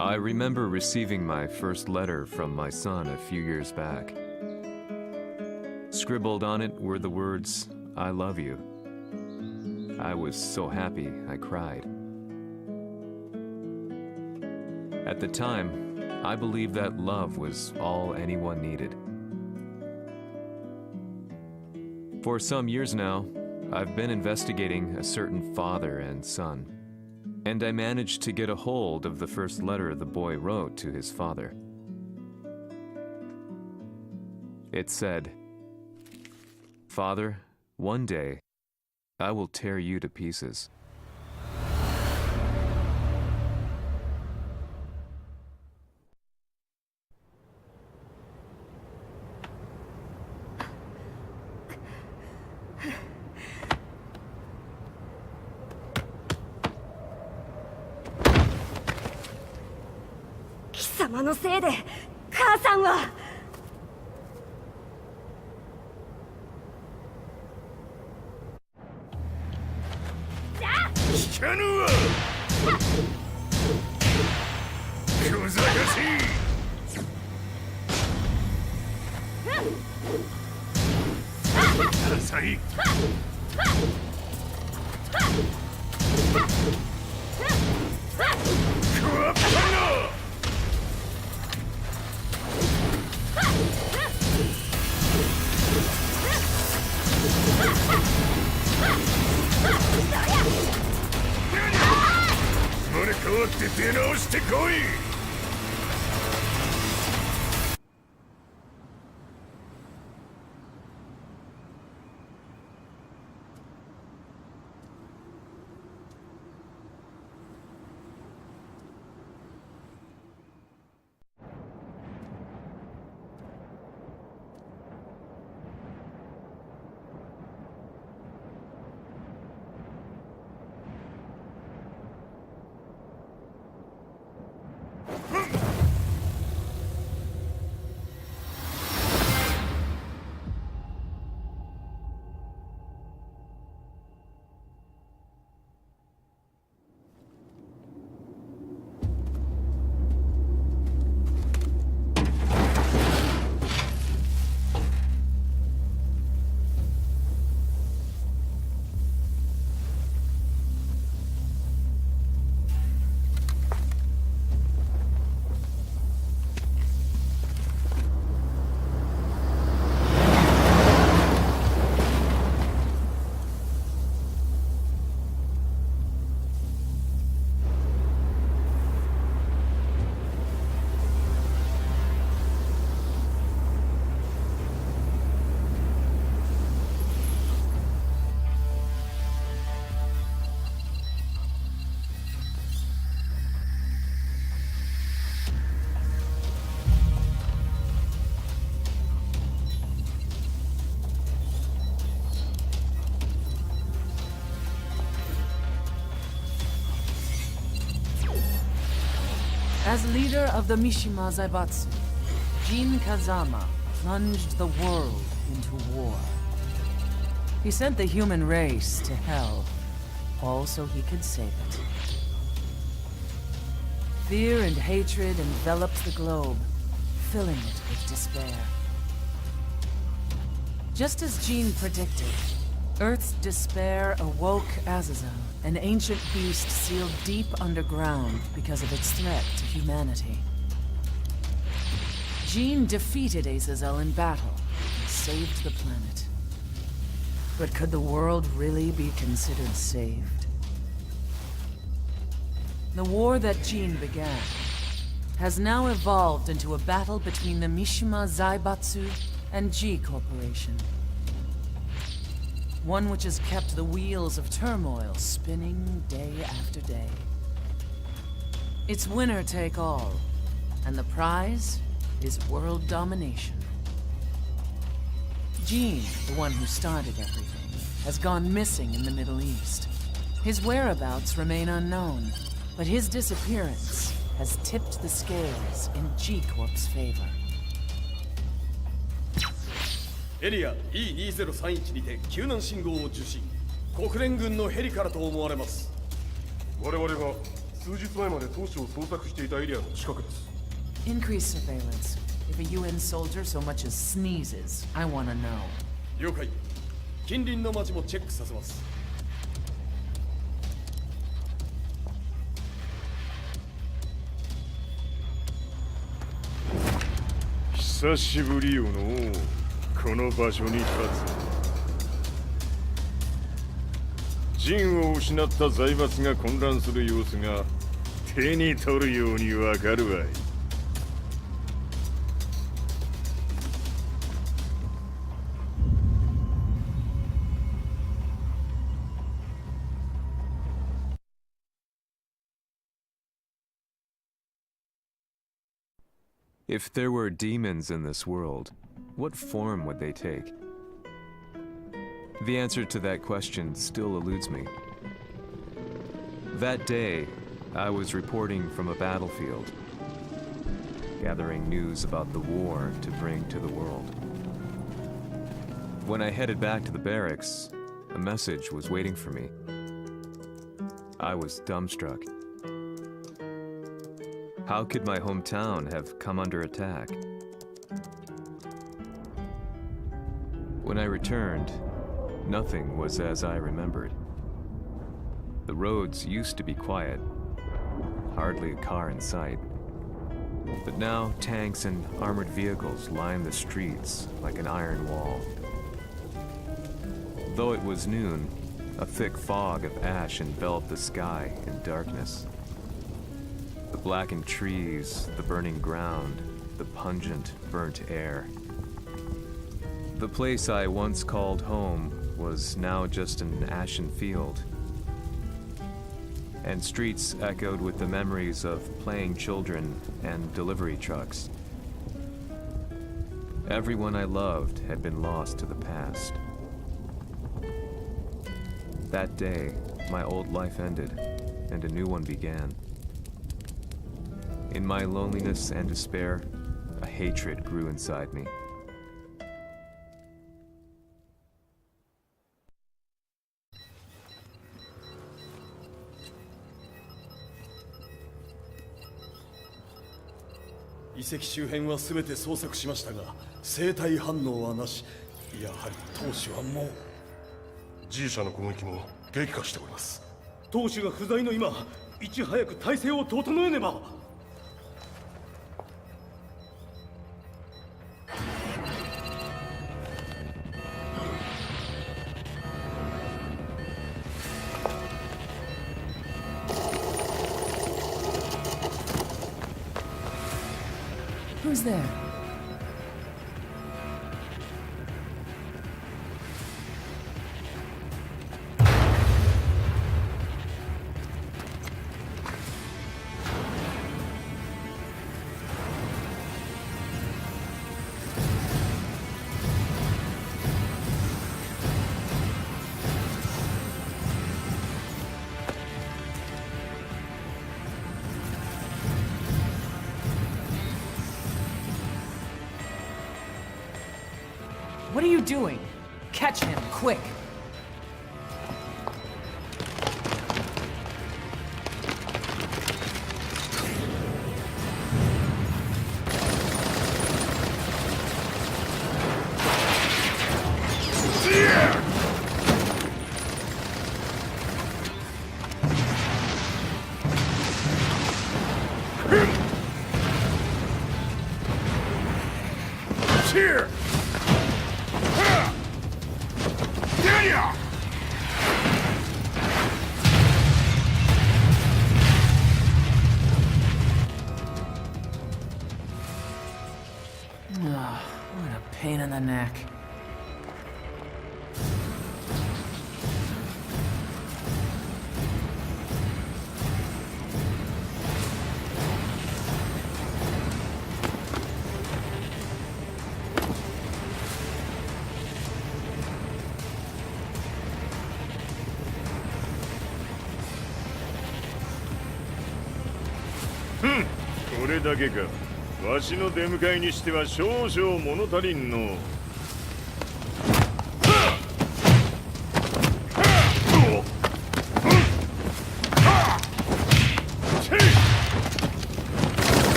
I remember receiving my first letter from my son a few years back. Scribbled on it were the words, "I love you." I was so happy I cried. At the time, I believed that love was all anyone needed. For some years now, I've been investigating a certain father and son, and I managed to get a hold of the first letter the boy wrote to his father. It said, "Father, one day, I will tear you to pieces." "様のせいで母さんは..." 聞かぬわ小賢しい浅いクワッパの生まれ変わって出直してこい。As leader of the Mishima Zaibatsu, Jin Kazama plunged the world into war. He sent the human race to hell, all so he could save it. Fear and hatred enveloped the globe, filling it with despair. Just as Jin predicted, Earth's despair awoke Azazel, an ancient beast sealed deep underground because of its threat to humanity. Jin defeated Azazel in battle and saved the planet. But could the world really be considered saved? The war that Jin began has now evolved into a battle between the Mishima Zaibatsu and G Corporation. One which has kept the wheels of turmoil spinning day after day. It's winner take all, and the prize is world domination. Gene, the one who started everything, has gone missing in the Middle East. His whereabouts remain unknown, but his disappearance has tipped the scales in G-Corp's favor. エリア E2031 にて救難信号を受信。国連軍のヘリからと思われます。我々が数日前まで当初を捜索していたエリアの近くです。 Increase surveillance. If a UN soldier so much as sneezes, I want to know. 了解。近隣の町もチェックさせます。久しぶりよのう、この場所に立つ。陣を失った財閥が混乱する様子が手に取るようにわかるわい。If there were demons in this world, what form would they take? The answer to that question still eludes me. That day, I was reporting from a battlefield, gathering news about the war to bring to the world. When I headed back to the barracks, a message was waiting for me. I was dumbstruck. How could my hometown have come under attack? When I returned, nothing was as I remembered. The roads used to be quiet, hardly a car in sight. But now tanks and armored vehicles line the streets like an iron wall. Though it was noon, a thick fog of ash enveloped the sky in darkness. The blackened trees, the burning ground, the pungent, burnt air. The place I once called home was now just an ashen field. And streets echoed with the memories of playing children and delivery trucks. Everyone I loved had been lost to the past. That day, my old life ended, and a new one began. In my loneliness and despair, a hatred grew inside me.「遺跡周辺は全て捜索しましたが、生体反応はなし。やはり当主はもう。G 社の攻撃も激化しております。当主が不在の今、いち早く体制を整えねば。 Who's there? What are you doing? Catch him, quick! Here! What a pain in the neck. Hmm. これだけか。わしの出迎えにしては少々物足りんの。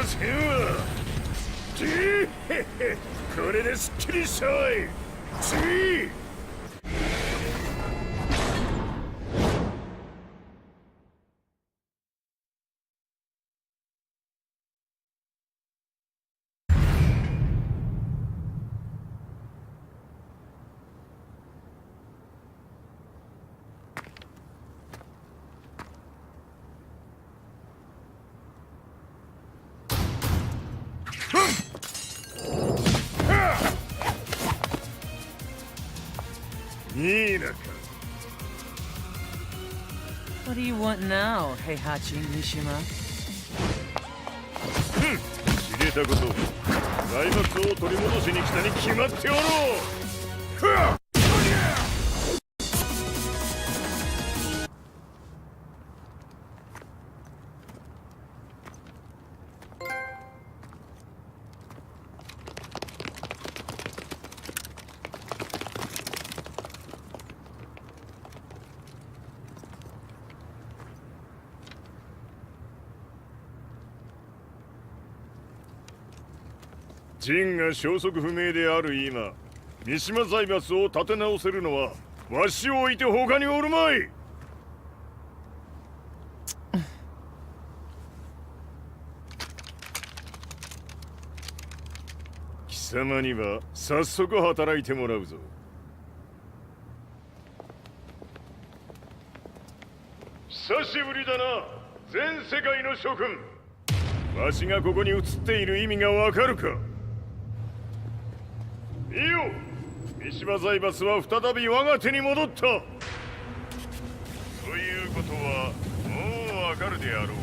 せんわ。じーへへ、これですっきりしたわい。じー。いいなか。What do you want now, Heihachi Mishima? 知れたこと、財閥を取り戻しに来たに決まっておろう。ふわっ。陣が消息不明である今、三島財閥を立て直せるのはわしを置いて他におるまい。貴様には早速働いてもらうぞ。久しぶりだな、全世界の諸君。わしがここに映っている意味がわかるか。いいよ、三島財閥は再び我が手に戻った。ということはもうわかるであろう。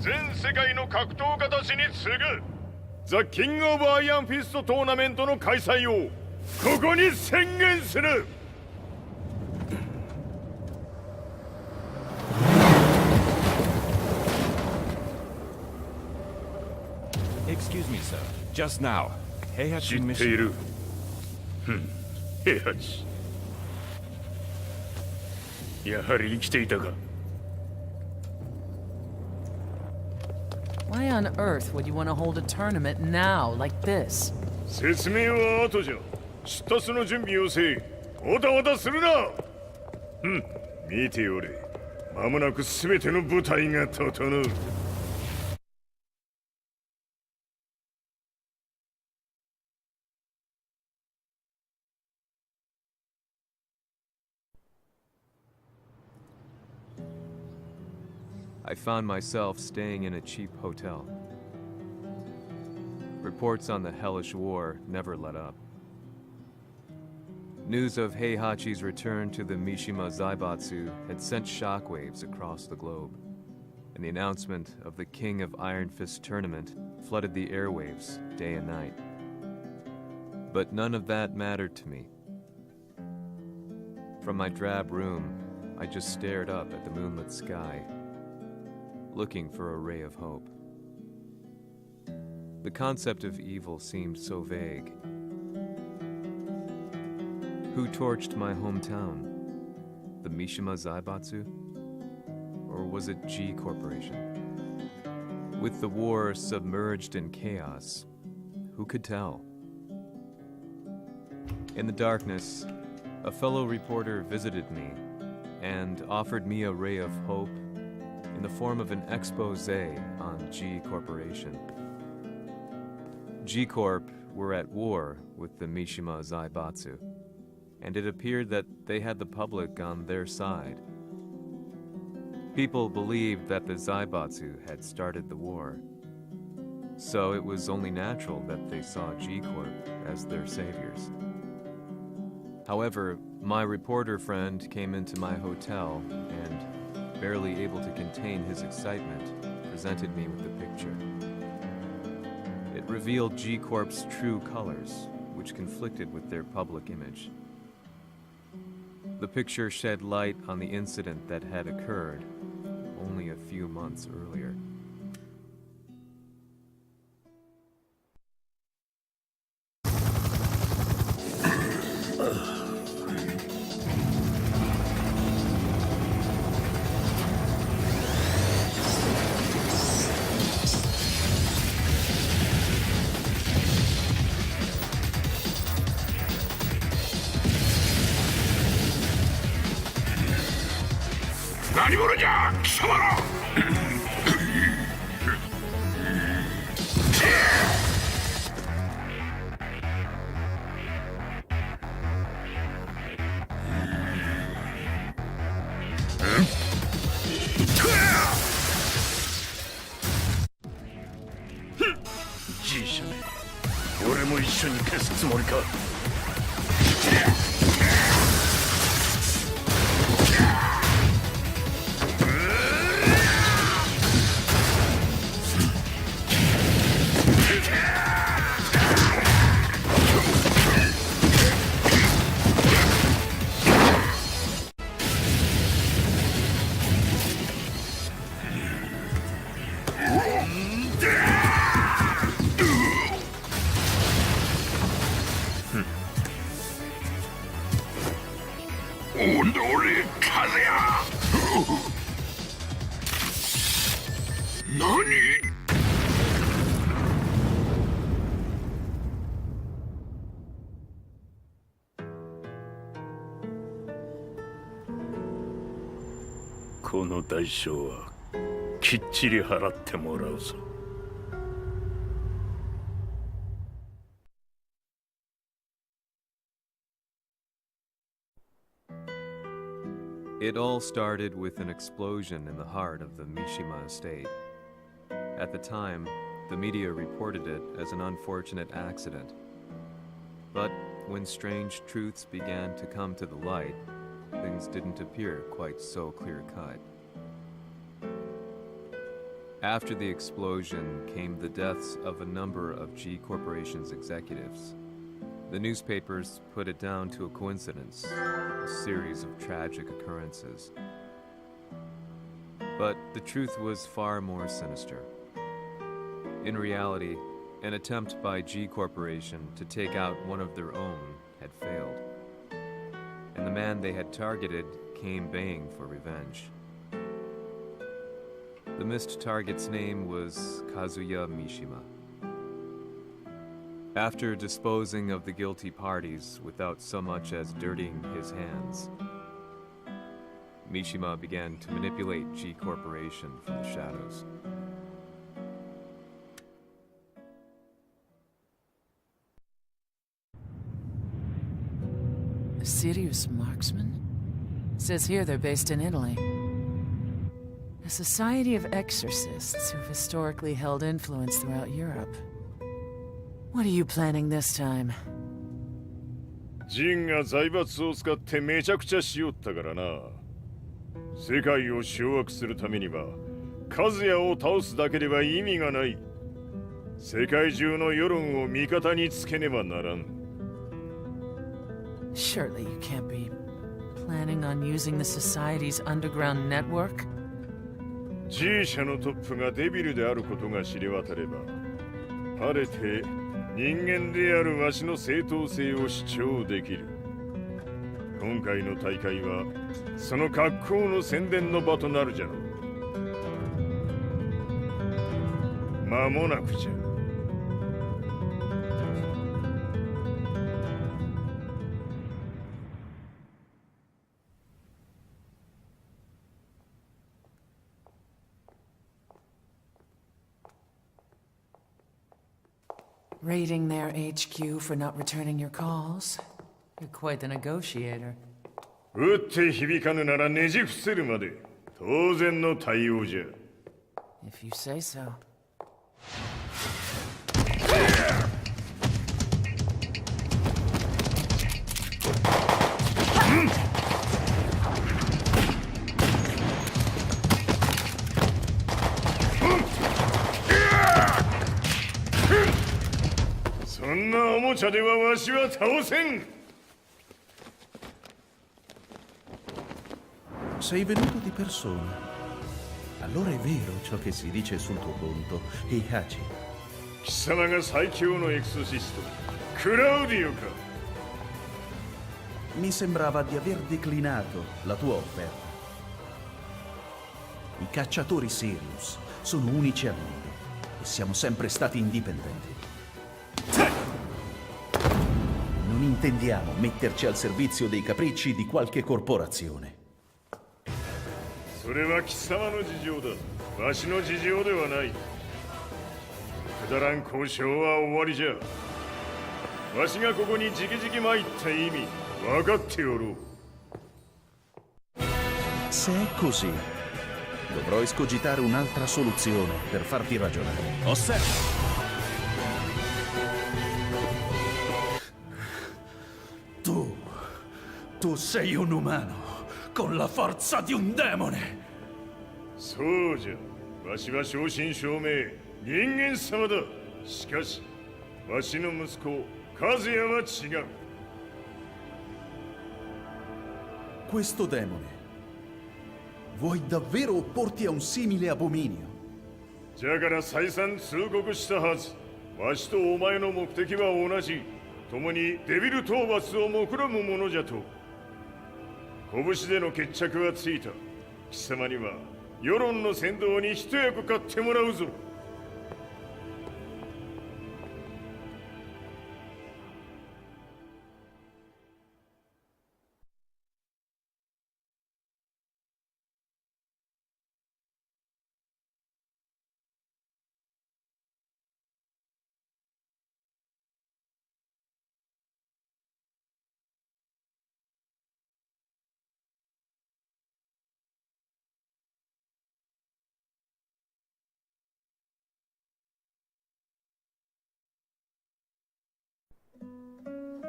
全世界の格闘家たちに次ぐザ・キング・オブ・アイアンフィストトーナメントの開催をここに宣言する。Excuse me, sir. Just now, Heihachi 知ってい Mishima. る。平八。やはり生きていたか。Why on earth would you want to hold a tournament now, like this? 説明は後じゃ。出立の準備をせい。おたおたするな。見ておれ。間もなく全ての部隊が整う。I found myself staying in a cheap hotel. Reports on the hellish war never let up. News of Heihachi's return to the Mishima Zaibatsu had sent shockwaves across the globe, and the announcement of the King of Iron Fist tournament flooded the airwaves day and night. But none of that mattered to me. From my drab room, I just stared up at the moonlit sky, looking for a ray of hope. The concept of evil seemed so vague. Who torched my hometown? The Mishima Zaibatsu? Or was it G Corporation? With the war submerged in chaos, who could tell? In the darkness, a fellow reporter visited me and offered me a ray of hope in the form of an expose on G Corporation. G Corp were at war with the Mishima Zaibatsu, and it appeared that they had the public on their side. People believed that the Zaibatsu had started the war, so it was only natural that they saw G Corp as their saviors. However, my reporter friend came into my hotel and, barely able to contain his excitement, presented me with the picture. It revealed G Corp's true colors, which conflicted with their public image. The picture shed light on the incident that had occurred only a few months earlier. 何者じゃ貴様らじいしゃね俺も一緒に消すつもりかこの代償はきっちり払ってもらうぞ。It all started with an explosion in the heart of the Mishima estate. At the time, the media reported it as an unfortunate accident. But when strange truths began to come to the light, things didn't appear quite so clear-cut. After the explosion came the deaths of a number of G Corporation's executives. The newspapers put it down to a coincidence, a series of tragic occurrences. But the truth was far more sinister. In reality, an attempt by G Corporation to take out one of their own had failed. And the man they had targeted came baying for revenge. The missed target's name was Kazuya Mishima. After disposing of the guilty parties without so much as dirtying his hands, Mishima began to manipulate G Corporation from the shadows. A serious marksman? Says here they're based in Italy. A society of exorcists who've historically held influence throughout Europe. What are you planning this time? ジンが財閥を使ってめちゃくちゃしよったからな。世界を掌握するためには、カズヤを倒すだけでは意味がない。世界中の世論を味方につけねばならん。Surely you can't be planning on using the society's underground network? G 社のトップがデビルであることが知れ渡れば、晴れて人間であるわしの正当性を主張できる。今回の大会はその格好の宣伝の場となるじゃろう。間もなくじゃ。Raiding their HQ for not returning your calls? You're quite the negotiator. 撃って響かぬならねじ伏せるまで当然の対応じゃ。If you say so. そんなおもちゃではわしは倒せん。Sei venuto di persona. Allora è vero ciò che si dice sul tuo conto, Heihachi. 貴様が最強のエクソシスト、クラウディオか。Mi sembrava di aver declinato la tua offerta. I cacciatori Sirius sono unici al mondo e siamo sempre stati indipendenti. Non intendiamo metterci al servizio dei capricci di qualche corporazione. それは貴様の事情だ。わしの事情ではない。くだらん交渉は終わりじゃ。わしがここに直々参った意味分かっておろう。 Se è così, dovrò escogitare un'altra soluzione per farti ragionare. Osserva! Tu sei un umano, con la forza di un demone! そうじゃ。わしは正真正銘人間様だ。しかしわしの息子和也は違う。 Questo demone, vuoi davvero opporti a un simile abominio? じゃから再三通告したはず。わしとお前の目的は同じ。共にデビル討伐を目論むものじゃと。拳での決着はついた。貴様には世論の先導に一役買ってもらうぞ。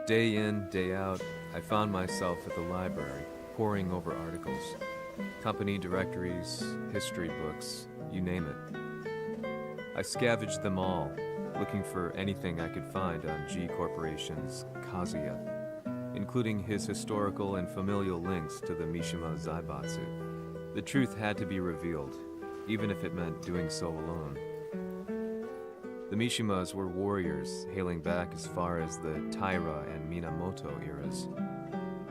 Day in, day out, I found myself at the library, poring over articles. Company directories, history books, you name it. I scavenged them all, looking for anything I could find on G Corporation's Kazuya, including his historical and familial links to the Mishima Zaibatsu. The truth had to be revealed, even if it meant doing so alone. The Mishimas were warriors hailing back as far as the Taira and Minamoto eras.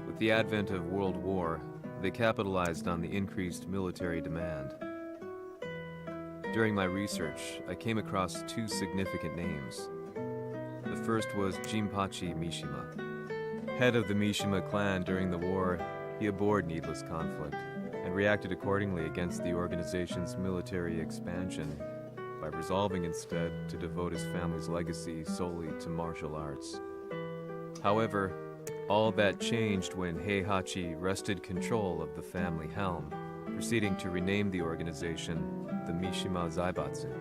With the advent of World War, they capitalized on the increased military demand. During my research, I came across two significant names. The first was Jinpachi Mishima. Head of the Mishima clan during the war, he abhorred needless conflict and reacted accordingly against the organization's military expansion by resolving instead to devote his family's legacy solely to martial arts. However, all that changed when Heihachi wrested control of the family helm, proceeding to rename the organization the Mishima Zaibatsu.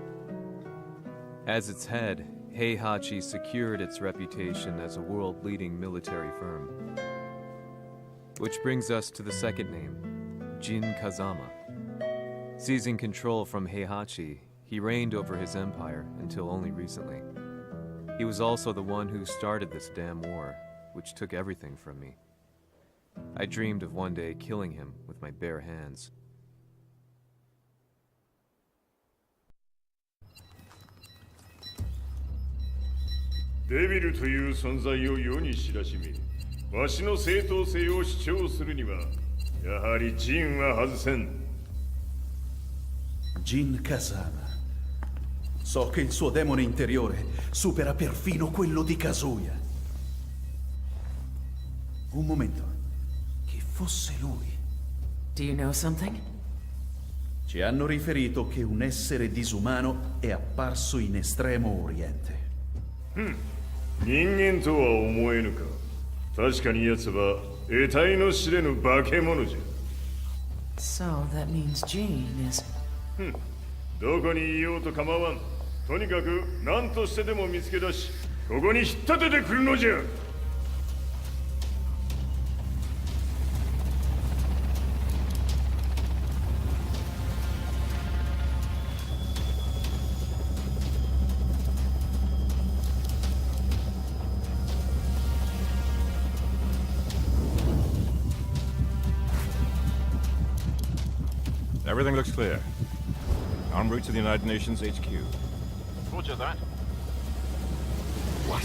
As its head, Heihachi secured its reputation as a world-leading military firm. Which brings us to the second name, Jin Kazama. Seizing control from Heihachi, he reigned over his empire until only recently. He was also the one who started this damn war, which took everything from me. I dreamed of one day killing him with my bare hands. Devil という存在を世に知らしめ、わしの正当性を主張するには、やはりジンは外せん。Jin Kazama. So che il suo demone interiore supera perfino quello di Kazuya. Un momento. Chi fosse lui? Do you know something? Ci hanno riferito che un essere disumano è apparso in Estremo Oriente. 人間とは思えぬか。確かに奴は得体の知れぬ化け物じゃ。 So that means Jean is... どこにいようと構わん。とにかく何としてでも見つけ出し、ここに引っ立ててくるのじゃ。Everything looks clear. En route to the United Nations HQ. Roger that. What?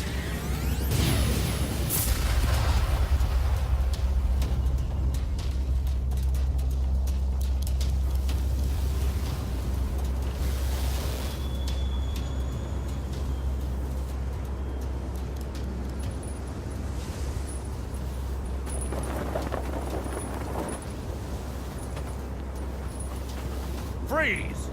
Freeze!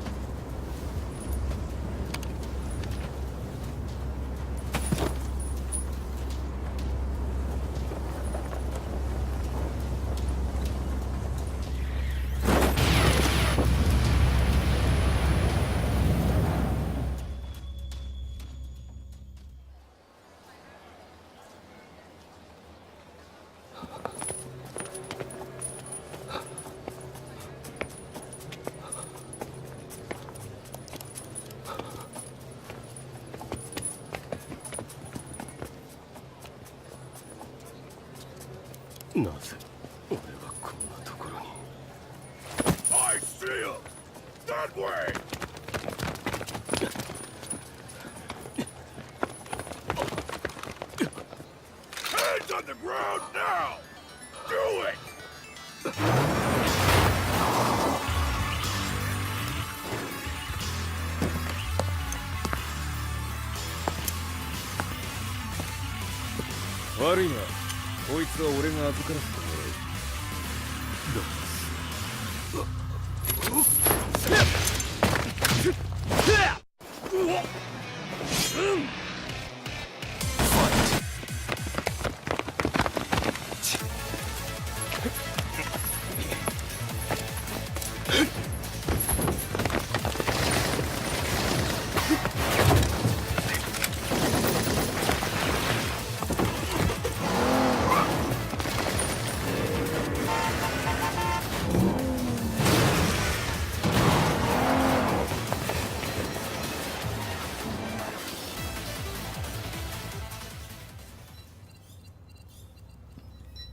I see him! That way! Hands on the ground now! Do it!悪いな。こいつは俺が預からせてもらう。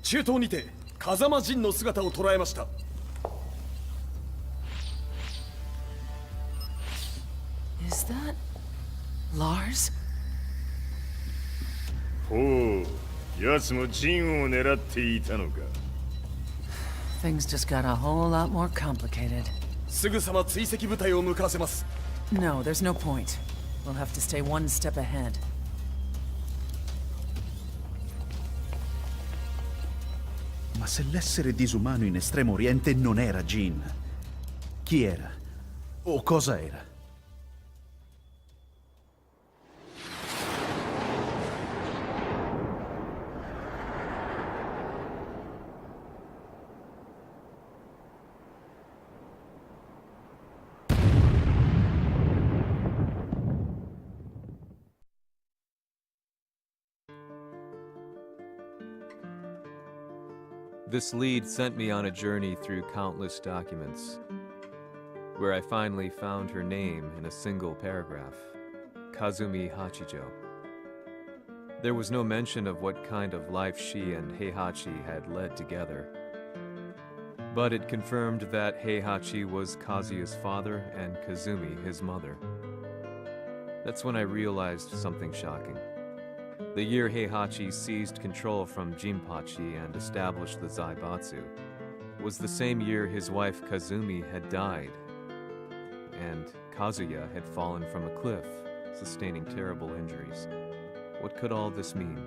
中東にて風間陣の姿を捉えました。Is that Lars? ほう、奴もジンを狙っていたのか。Things just got a whole lot more complicated. すぐさま追跡部隊を向かわせます。No, there's no point. We'll have to stay one step ahead. Ma se l'essere disumano in Estremo Oriente non era Jin, chi era? O cosa era? This lead sent me on a journey through countless documents, where I finally found her name in a single paragraph, Kazumi Hachijo. There was no mention of what kind of life she and Heihachi had led together, but it confirmed that Heihachi was Kazuya's father and Kazumi his mother. That's when I realized something shocking. The year Heihachi seized control from Jinpachi and established the Zaibatsu was the same year his wife Kazumi had died, and Kazuya had fallen from a cliff, sustaining terrible injuries. What could all this mean?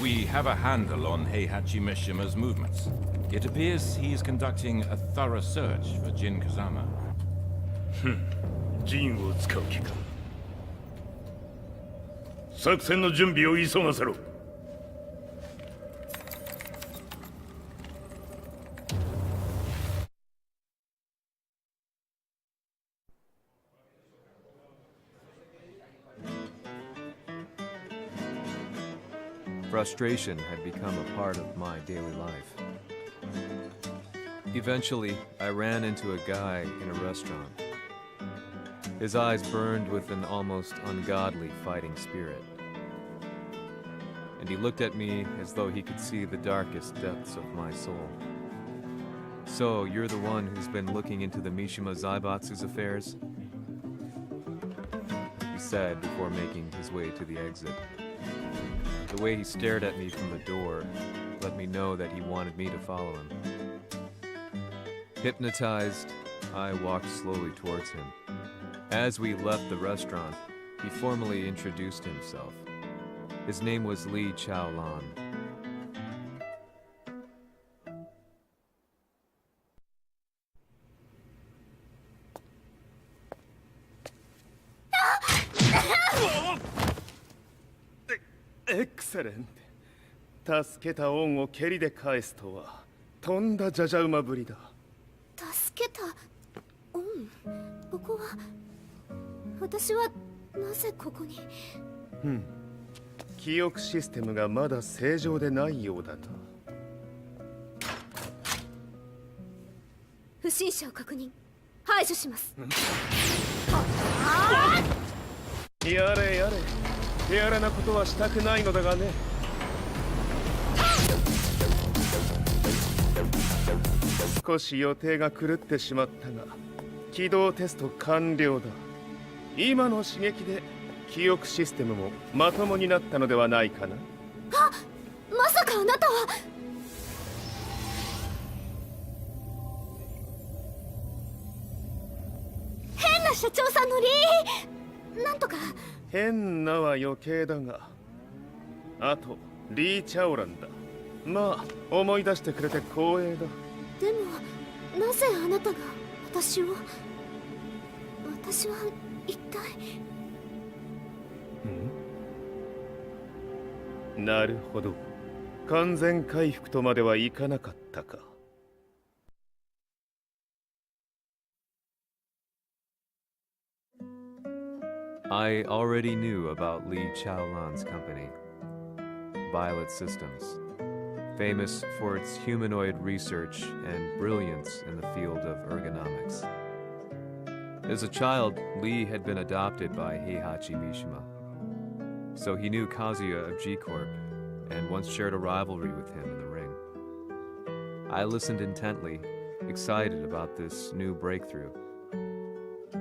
We have a handle on Heihachi Mishima's movements. It appears he is conducting a thorough search for Jin Kazama. ジンを使う気か。作戦の準備を急がせろ。Frustration had become a part of my daily life. Eventually, I ran into a guy in a restaurant. His eyes burned with an almost ungodly fighting spirit. And he looked at me as though he could see the darkest depths of my soul. So, you're the one who's been looking into the Mishima Zaibatsu's affairs? He said before making his way to the exit. The way he stared at me from the door let me know that he wanted me to follow him. Hypnotized, I walked slowly towards him. As we left the restaurant, he formally introduced himself. His name was Li Chaolan. Excellent. 助けた恩を蹴りで返すとはとんだじゃじゃ馬ぶりだ。助けたここは私はなぜここに。記憶システムがまだ正常でないようだな。不審者を確認排除します。やれやれ、手荒なことはしたくないのだがね。少し予定が狂ってしまったが起動テスト完了だ。今の刺激で記憶システムもまともになったのではないかな。まさかあなたは。変な社長さんのなんとか。変なは余計だが、あとリー・チャオランだ。まあ思い出してくれて光栄だ。でもなぜあなたが私を。私は一体。なるほど、完全回復とまではいかなかったか。I already knew about Li Chaolan's company, Violet Systems, famous for its humanoid research and brilliance in the field of ergonomics. As a child, Li had been adopted by Heihachi Mishima, so he knew Kazuya of G-Corp and once shared a rivalry with him in the ring. I listened intently, excited about this new breakthrough.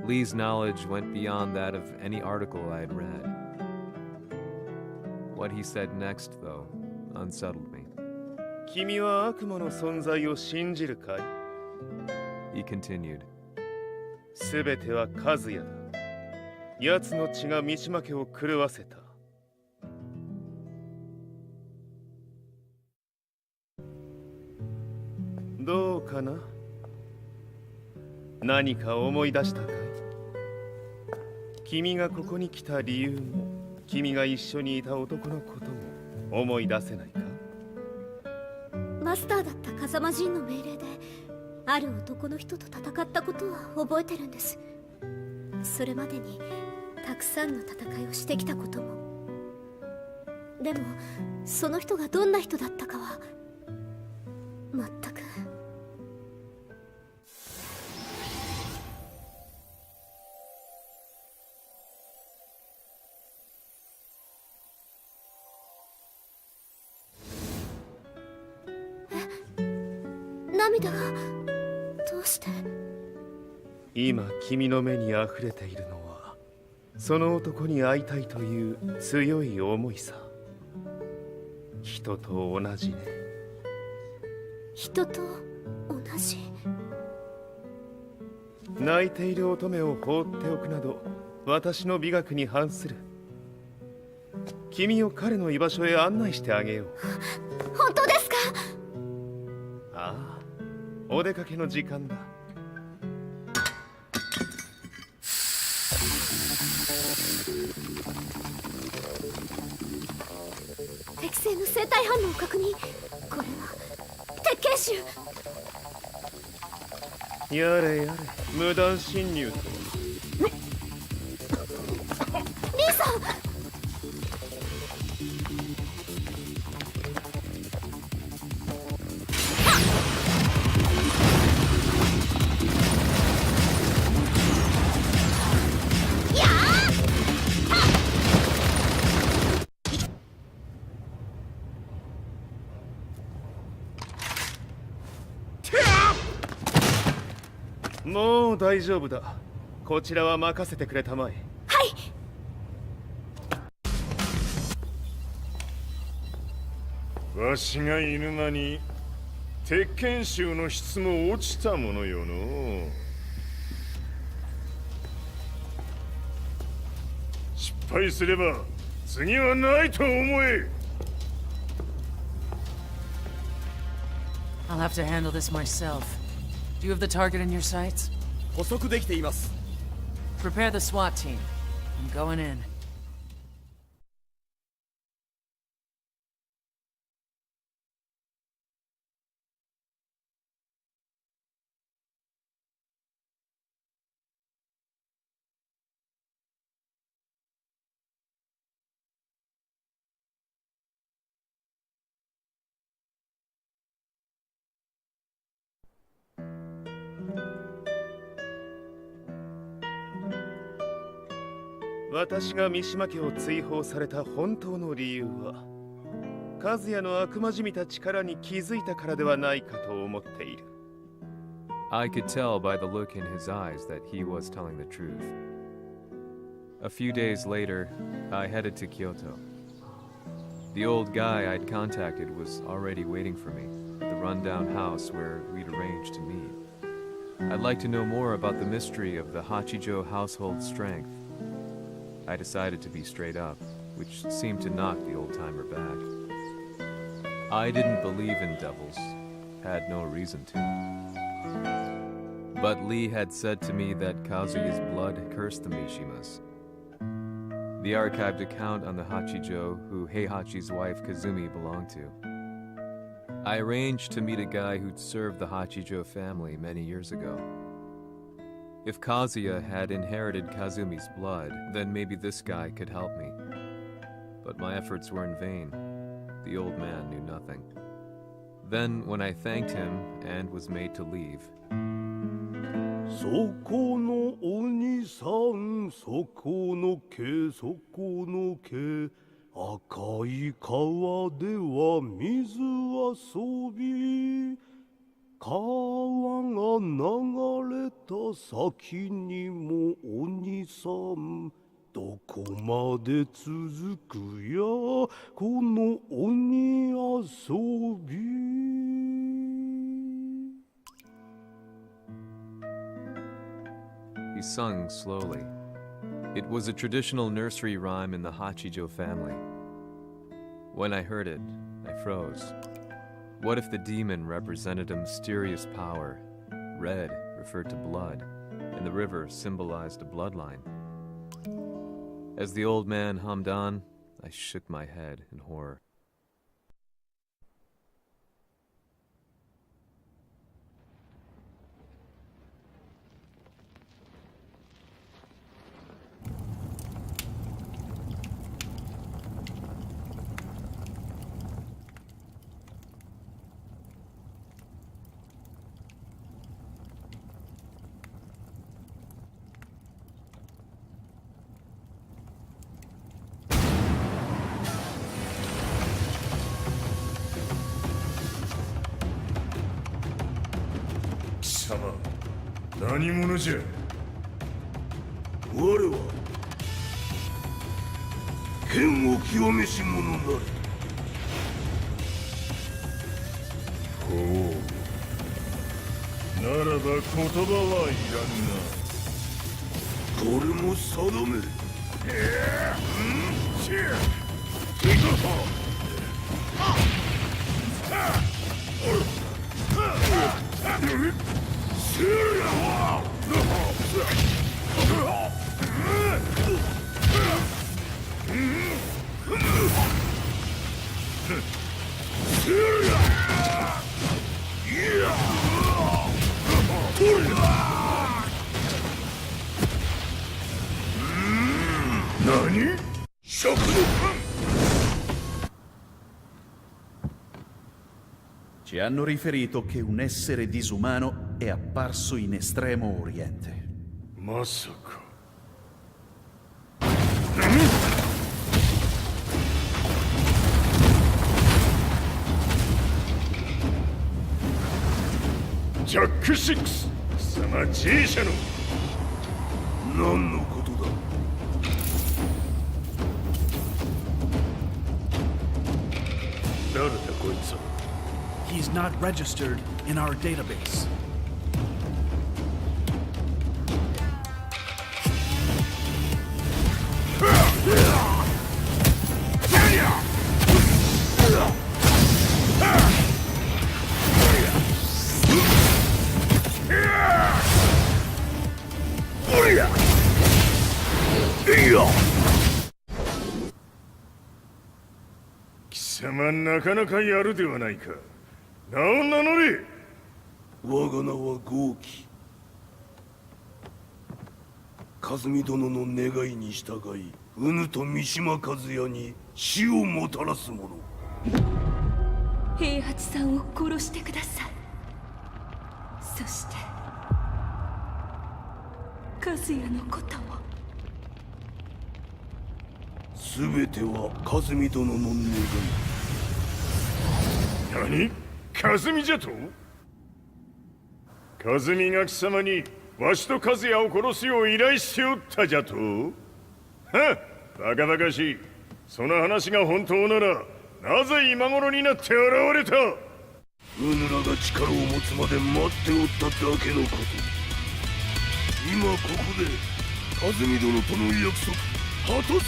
Lee's knowledge went beyond that of any article I had read. What he said next, though, unsettled me. 君は悪魔の存在を信じるかい? He continued. すべては和也だ。奴の血が三島家を狂わせた。どうかな？何か思い出したかい？君がここに来た理由も、君が一緒にいた男のことも思い出せないか？マスターだった風間陣の命令である男の人と戦ったことは覚えてるんです。それまでにたくさんの戦いをしてきたことも。でもその人がどんな人だったかは全く。涙がどうして。今君の目に溢れているのはその男に会いたいという強い思いさ。人と同じね。人と同じ。泣いている乙女を放っておくなど私の美学に反する。君を彼の居場所へ案内してあげよう。本当ですか？ああ、お出かけの時間だ。適正の生体反応を確認。これは鉄拳臭。やれやれ、無断侵入とは。リーさん。もう大丈夫だ。こちらは任せてくれたまえ。はい。わしが犬間に鉄拳衆の質も落ちたものよの。失敗すれば次はないと思え。I'll have to handle this myself. Do you have the target in your sights? 捕捉できています。 Prepare the SWAT team. I'm going in. 私が三島家を追放された本当の理由は、和也の悪魔じみた力に気づいたからではないかと思っている。I could tell by the look in his eyes that he was telling the truth. A few days later, I headed to Kyoto. The old guy I'd contacted was already waiting for me at the rundown house where we'd arranged to meet. I'd like to know more about the mystery of the Hachijo household strength. I decided to be straight up, which seemed to knock the old-timer back. I didn't believe in devils, had no reason to. But Lee had said to me that Kazuya's blood cursed the Mishimas. The archived account on the Hachijo who Heihachi's wife Kazumi belonged to. I arranged to meet a guy who'd served the Hachijo family many years ago. If Kazuya had inherited Kazumi's blood, then maybe this guy could help me. But my efforts were in vain. The old man knew nothing. Then, when I thanked him and was made to leave, そこのお兄さん、そこの毛、そこの毛、赤い川では水遊び。川が流れた先にもお兄さん、どこまで続くやこの鬼遊び。he sung slowly. It was a traditional nursery rhyme in the Hachijo family. When I heard it, I froze. What if the demon represented a mysterious power? Red referred to blood, and the river symbolized a bloodline. As the old man hummed on, I shook my head in horror.貴様、何者じゃ。我は剣を極めし者なり。ほう。ならば言葉はいらんな。これも定め。何？食の Ci hanno riferito che un essere disumano è apparso in Estremo Oriente. まさか。ジャック6様 G 社の何のことだ。誰だこいつは。 He's not registered in our database.いや、貴様なかなかやるではないか。名を名乗れ。我が名は豪輝。和美殿の願いに従い、うぬと三島和也に死をもたらす者。平八さんを殺してください。そして和也のことも。全ては和美殿の願い。何？和美じゃと？和美が貴様にわしと和也を殺すよう依頼しておったじゃと？はっ、バカバカしい。その話が本当ならなぜ今頃になって現れた？うぬらが力を持つまで待っておっただけのこと。今ここで和美殿との約束果たそう。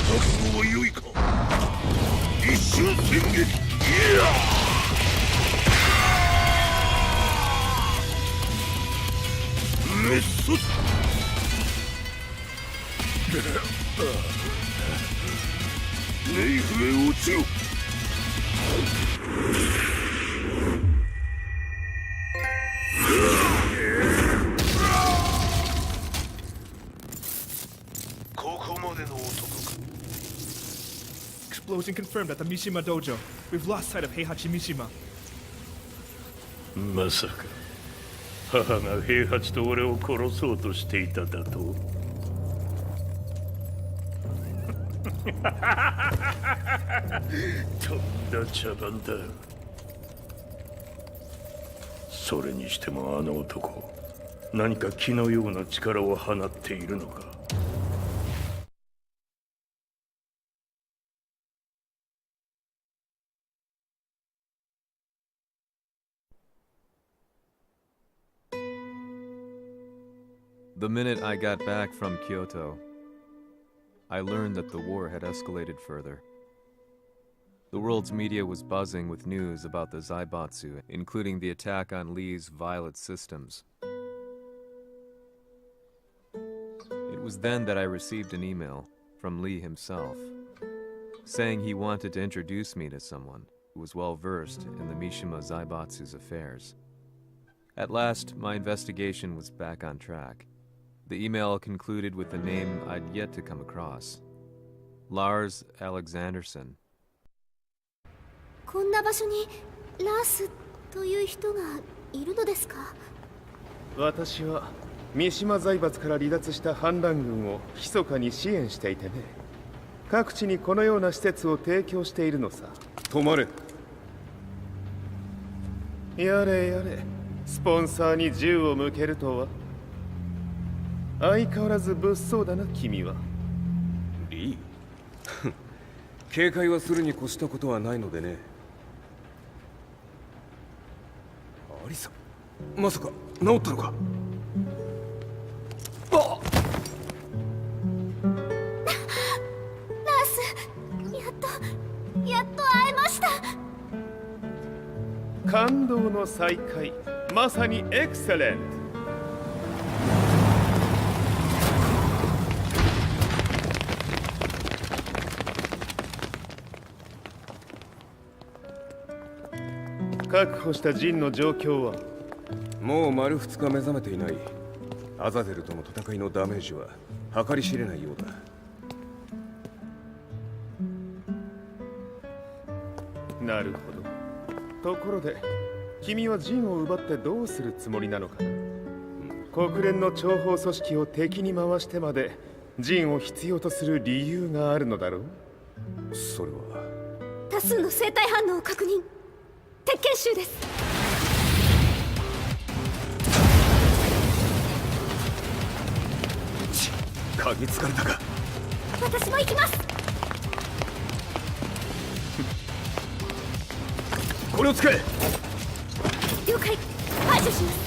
覚悟は良いか。一瞬戦撃。いや滅卒。冥府へ落ちよ。ここまでの男か。 Explosion confirmed at the Mishima Dojo. We've lost sight of Heihachi Mishima. まさか母が平八と俺を殺そうとしていただと？とんだ茶番だ。それにしてもあの男、何か気のような力を放っているのか。The minute I got back from Kyoto, I learned that the war had escalated further. The world's media was buzzing with news about the Zaibatsu, including the attack on Lee's Violet systems. It was then that I received an email from Lee himself, saying he wanted to introduce me to someone who was well versed in the Mishima Zaibatsu's affairs. At last, my investigation was back on track. The email concluded with a name I'd yet to come across. Lars Alexanderson. こんな場所にラースという人がいるのですか？私は三島財閥から離脱した反乱軍を密かに支援していてね。各地にこのような施設を提供しているのさ。止まれ。やれやれ、スポンサーに銃を向けるとは。相変わらず物騒だな君は。リー警戒はするに越したことはないのでね。アリサ、まさか治ったのか？あっラース、やっと会えました。感動の再会、まさにエクセレント。確保したジンの状況は？もう丸2日目覚めていない。アザゼルとの戦いのダメージは計り知れないようだ。なるほど。ところで君はジンを奪ってどうするつもりなのかな？国連の諜報組織を敵に回してまでジンを必要とする理由があるのだろう？それは多数の生体反応を確認。鉄拳臭です。嗅ぎつかれたか。私も行きます。これを使え。了解。排除します。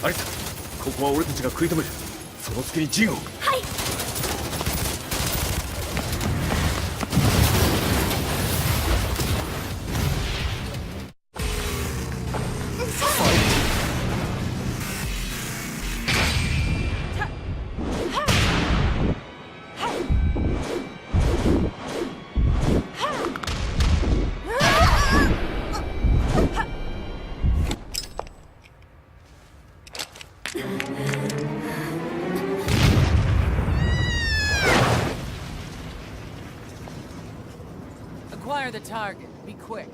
アリサ、ここは俺たちが食い止める。その隙にジンを。はい。Acquire the target. Be quick.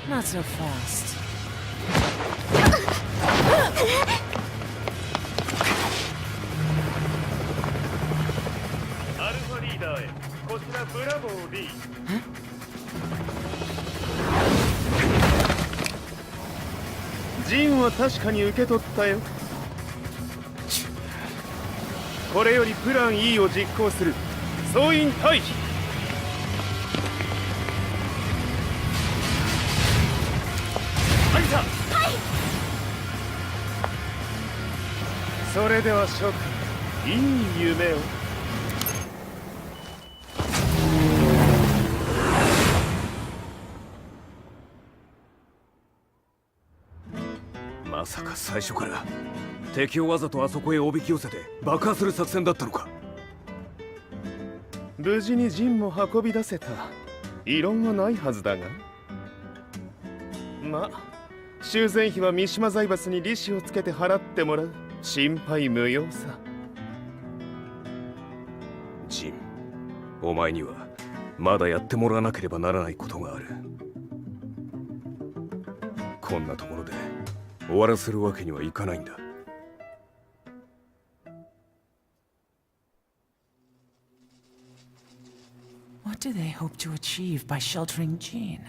Not so fast. アルファリーダーへ。こちらブラボー D。ジンは確かに受け取ったよ。これよりプラン E を実行する。総員退避。それでは諸君、いい夢を。まさか最初から敵をわざとあそこへおびき寄せて爆破する作戦だったのか。無事にジンも運び出せた。異論はないはずだが。まあ修繕費は三島財閥に利子をつけて払ってもらう。心配無用さ。ジン、お前にはまだやってもらわなければならないことがある。こんなところで終わらせるわけにはいかないんだ。What do they hope to achieve by sheltering Jean?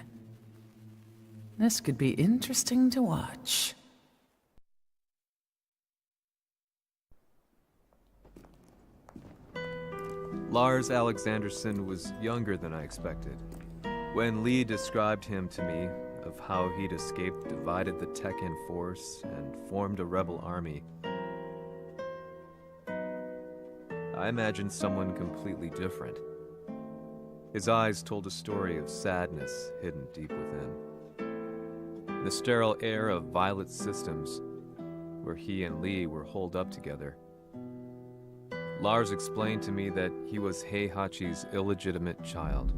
This could be interesting to watch. Lars Alexanderson was younger than I expected. When Lee described him to me, of how he'd escaped, divided the Tekken force, and formed a rebel army, I imagined someone completely different. His eyes told a story of sadness hidden deep within. The sterile air of Violet Systems, where he and Lee were holed up together. Lars explained to me that he was Heihachi's illegitimate child.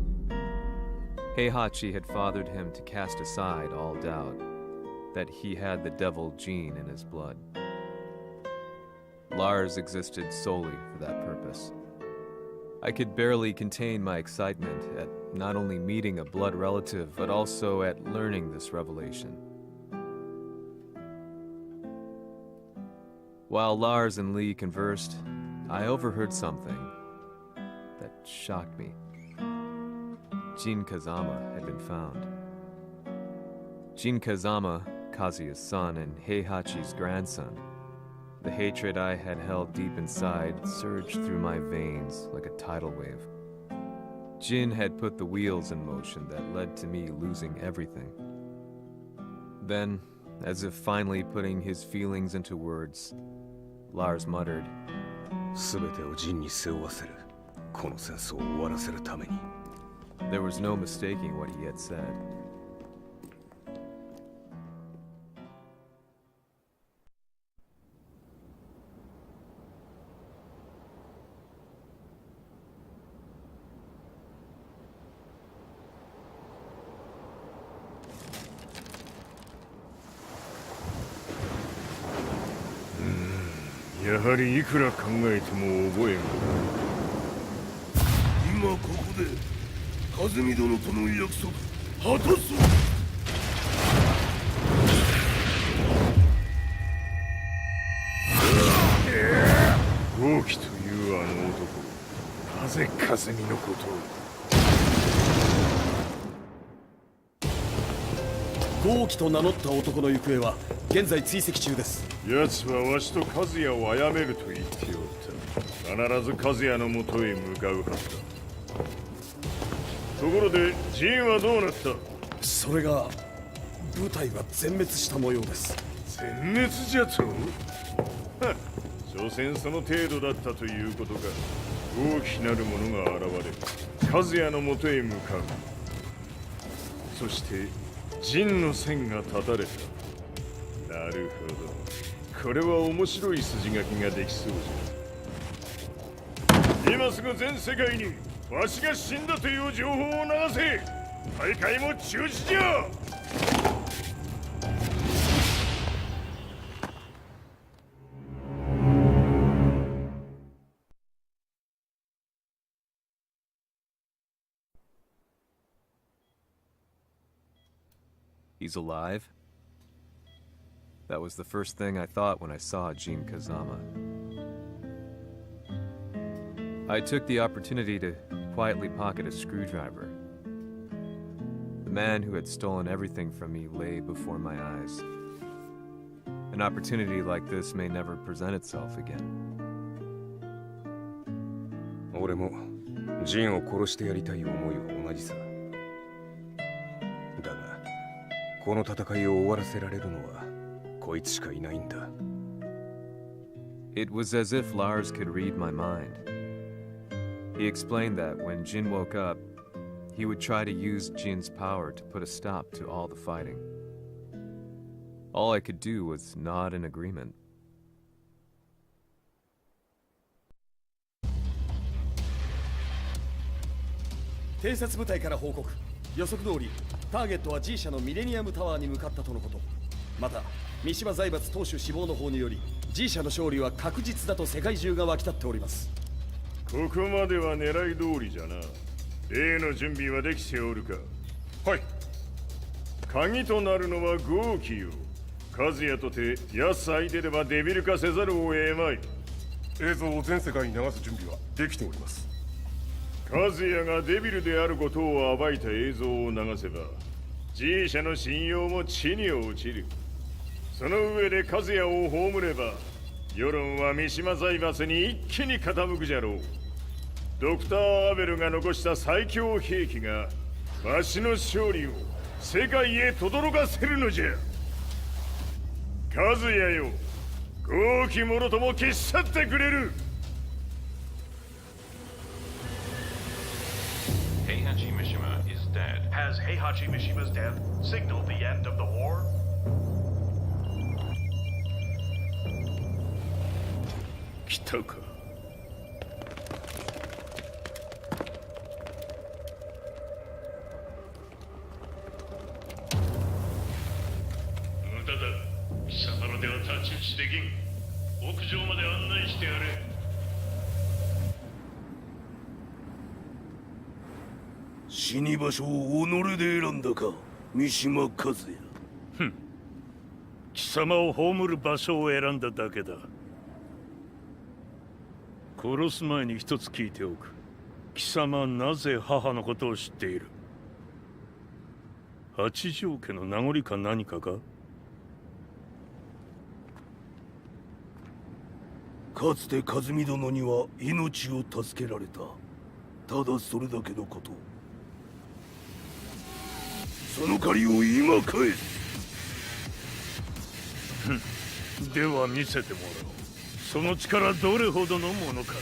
Heihachi had fathered him to cast aside all doubt that he had the devil gene in his blood. Lars existed solely for that purpose. I could barely contain my excitement at not only meeting a blood relative, but also at learning this revelation. While Lars and Lee conversed, I overheard something that shocked me. Jin Kazama had been found. Jin Kazama, Kazuya's son and Heihachi's grandson. The hatred I had held deep inside surged through my veins like a tidal wave. Jin had put the wheels in motion that led to me losing everything. Then, As if finally putting his feelings into words, Lars muttered, 全てをジンに背負わせる。この戦争を終わらせるために。There was no mistaking what he had said. Hmm, やはりいくら考えても覚えん。今ここで和美殿との約束果たそう。豪輝というあの男、なぜ風見のことを。豪輝と名乗った男の行方は現在追跡中です。奴はわしと和也を殺めると言っておった。必ず和也のもとへ向かうはずだ。ところでジンはどうなった？それが部隊は全滅した模様です。全滅じゃと？所詮その程度だったということか。大きなる者が現れ和也のもとへ向かう。そしてジンの線が断たれた。なるほど、これは面白い筋書きができそうじゃ。今すぐ全世界にわしが死んだという情報を流せ。大会も中止じゃ。He's alive? That was the first thing I thought when I saw Jin Kazama. I took the opportunity to quietly pocket a screwdriver. The man who had stolen everything from me lay before my eyes. An opportunity like this may never present itself again. 俺もジンを殺してやりたい思いは同じさ。だがこの戦いを終わらせられるのはこいつしかいないんだ。It was as if Lars could read my mind. He explained that when Jin woke up, he would try to use Jin's power to put a stop to all the fighting. All I could do was nod in agreement. 偵察部隊から報告。予測通りターゲットは G 社のミレニアムタワーに向かったとのこと。また三島財閥当主死亡の方により G 社の勝利は確実だと世界中が沸き立っております。ここまでは狙い通りじゃな。例の準備はできておるか？はい。鍵となるのは豪輝よ。和也とて奴相手ではデビル化せざるを得まい。映像を全世界に流す準備はできております。和也がデビルであることを暴いた映像を流せば G 社の信用も地に落ちる。その上で和也を葬れば世論は三島財閥に一気に傾くじゃろう。ドクター・アベルが残した最強兵器がわしの勝利を世界へ轟かせるのじゃ。和也よ、豪輝者とも消し去ってくれる。Heihachi Mishima is dead. Has Heihachi Mishima's death signaled the end of the war? 来たか。無駄だ。貴様のでは太刀打ちできん。屋上まで案内してやれ。死に場所を己で選んだか、三島和也。貴様を葬る場所を選んだだけだ。殺す前に一つ聞いておく。貴様はなぜ母のことを知っている？八条家の名残か何かか？かつて和美殿には命を助けられた。ただそれだけのこと。その借りを今返す。では見せてもらおう。その力どれほどのものか。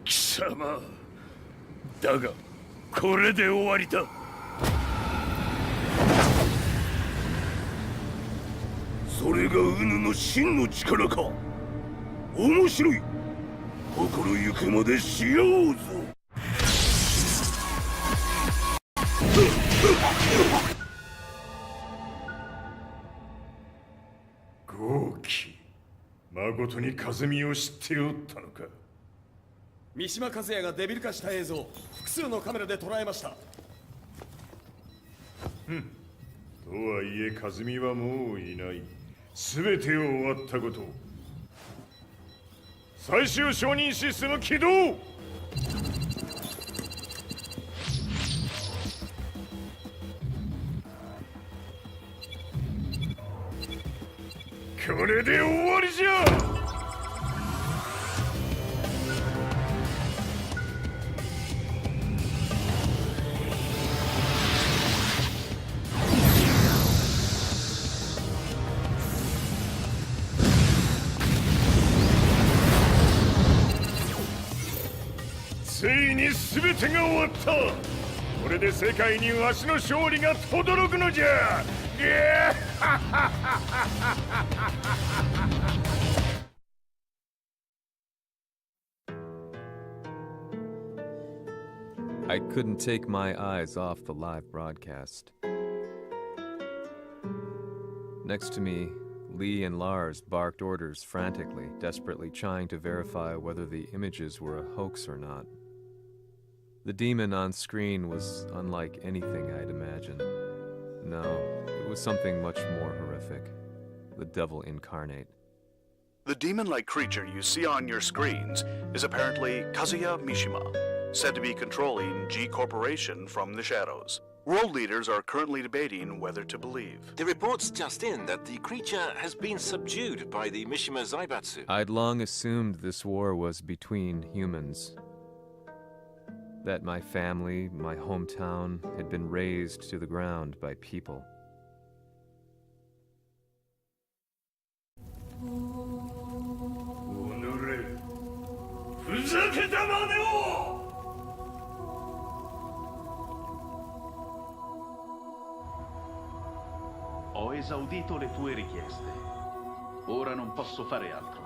貴様だがこれで終わりだ。それがウヌの真の力か。面白い。心ゆくまでしようぞ。豪気、誠に和美を知っておったのか。三島和也がデビル化した映像、複数のカメラで捉えました。とはいえ和美はもういない。全てを終わったこと。最終承認システム起動。これで終わりじゃ。ついに全てが終わった。これで世界にわしの勝利が轟くのじゃ。I couldn't take my eyes off the live broadcast. Next to me, Lee and Lars barked orders frantically, desperately trying to verify whether the images were a hoax or not. The demon on screen was unlike anything I'd imagined. No, it was something much more horrific. The devil incarnate. The demon-like creature you see on your screens is apparently Kazuya Mishima, said to be controlling G Corporation from the shadows. World leaders are currently debating whether to believe. The reports just in that the creature has been subdued by the Mishima Zaibatsu. I'd long assumed this war was between humans. That my family, my hometown, had been razed to the ground by people. Ho esaudito le tue richieste. Ora non posso fare altro.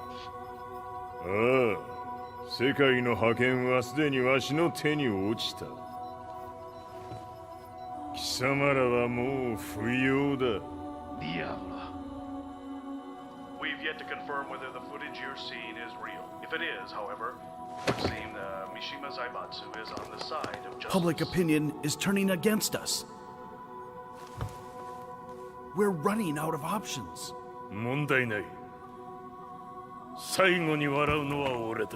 世界の覇権はすでにわしの手に落ちた。貴様らはもう不要だ。Diavolo. We've yet to confirm whether the footage you're seeing is real. If it is, however, it would seem the Mishima Zaibatsu is on the side of justice. Public opinion is turning against us. We're running out of options. 問題ない。最後に笑うのは俺だ。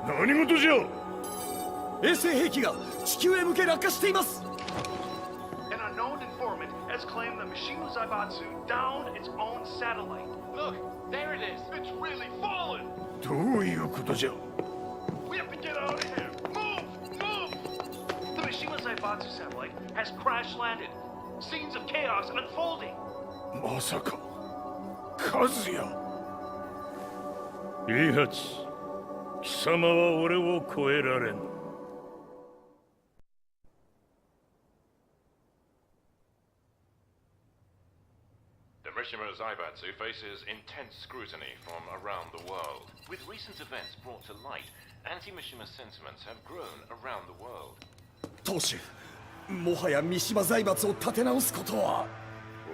何事じゃ。衛星兵器が地球へ向け落下しています。 An unknown informant has claimed the Mishima Zaibatsu downed its own satellite. Look, there it is. It's really fallen. どういうことじゃ。 We have to get out of here. Move! The Mishima Zaibatsu satellite has crash landed. Scenes of chaos unfolding. まさか、和也。いいはち。貴様は俺を超えられん。The Mishima Zaibatsu faces intense scrutiny from around the world. With recent events brought to light, anti-Mishima sentiments have grown around the world. 当主、もはや三島財閥を立て直すことは。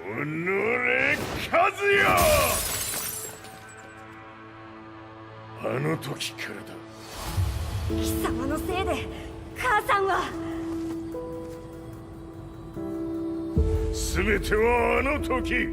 おのれ、和也！あの時からだ。貴様のせいで母さんは。全てはあの時。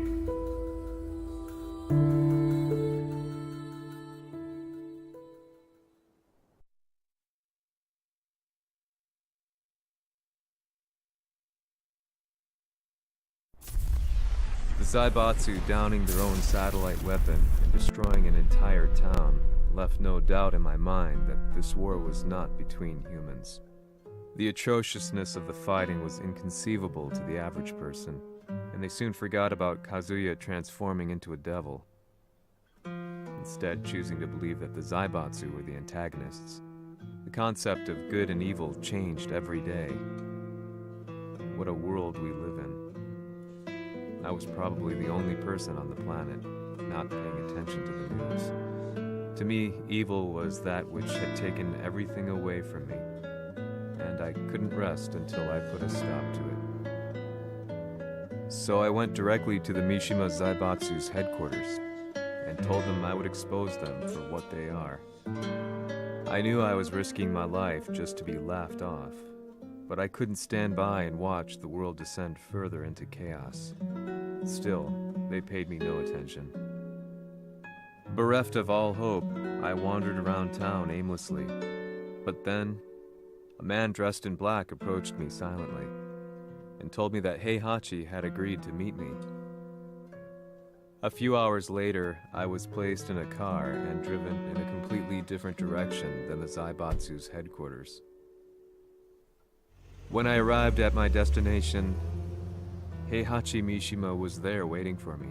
The Zaibatsu downing their own satellite weapon and destroying an entire town left no doubt in my mind that this war was not between humans. The atrociousness of the fighting was inconceivable to the average person, and they soon forgot about Kazuya transforming into a devil, instead choosing to believe that the Zaibatsu were the antagonists. The concept of good and evil changed every day. What a world we live in. I was probably the only person on the planet not paying attention to the news. To me, evil was that which had taken everything away from me, and I couldn't rest until I put a stop to it. So I went directly to the Mishima Zaibatsu's headquarters and told them I would expose them for what they are. I knew I was risking my life just to be laughed off, but I couldn't stand by and watch the world descend further into chaos. Still, they paid me no attention. Bereft of all hope, I wandered around town aimlessly. But then, a man dressed in black approached me silently and told me that Heihachi had agreed to meet me. A few hours later, I was placed in a car and driven in a completely different direction than the Zaibatsu's headquarters. When I arrived at my destination, Heihachi Mishima was there waiting for me.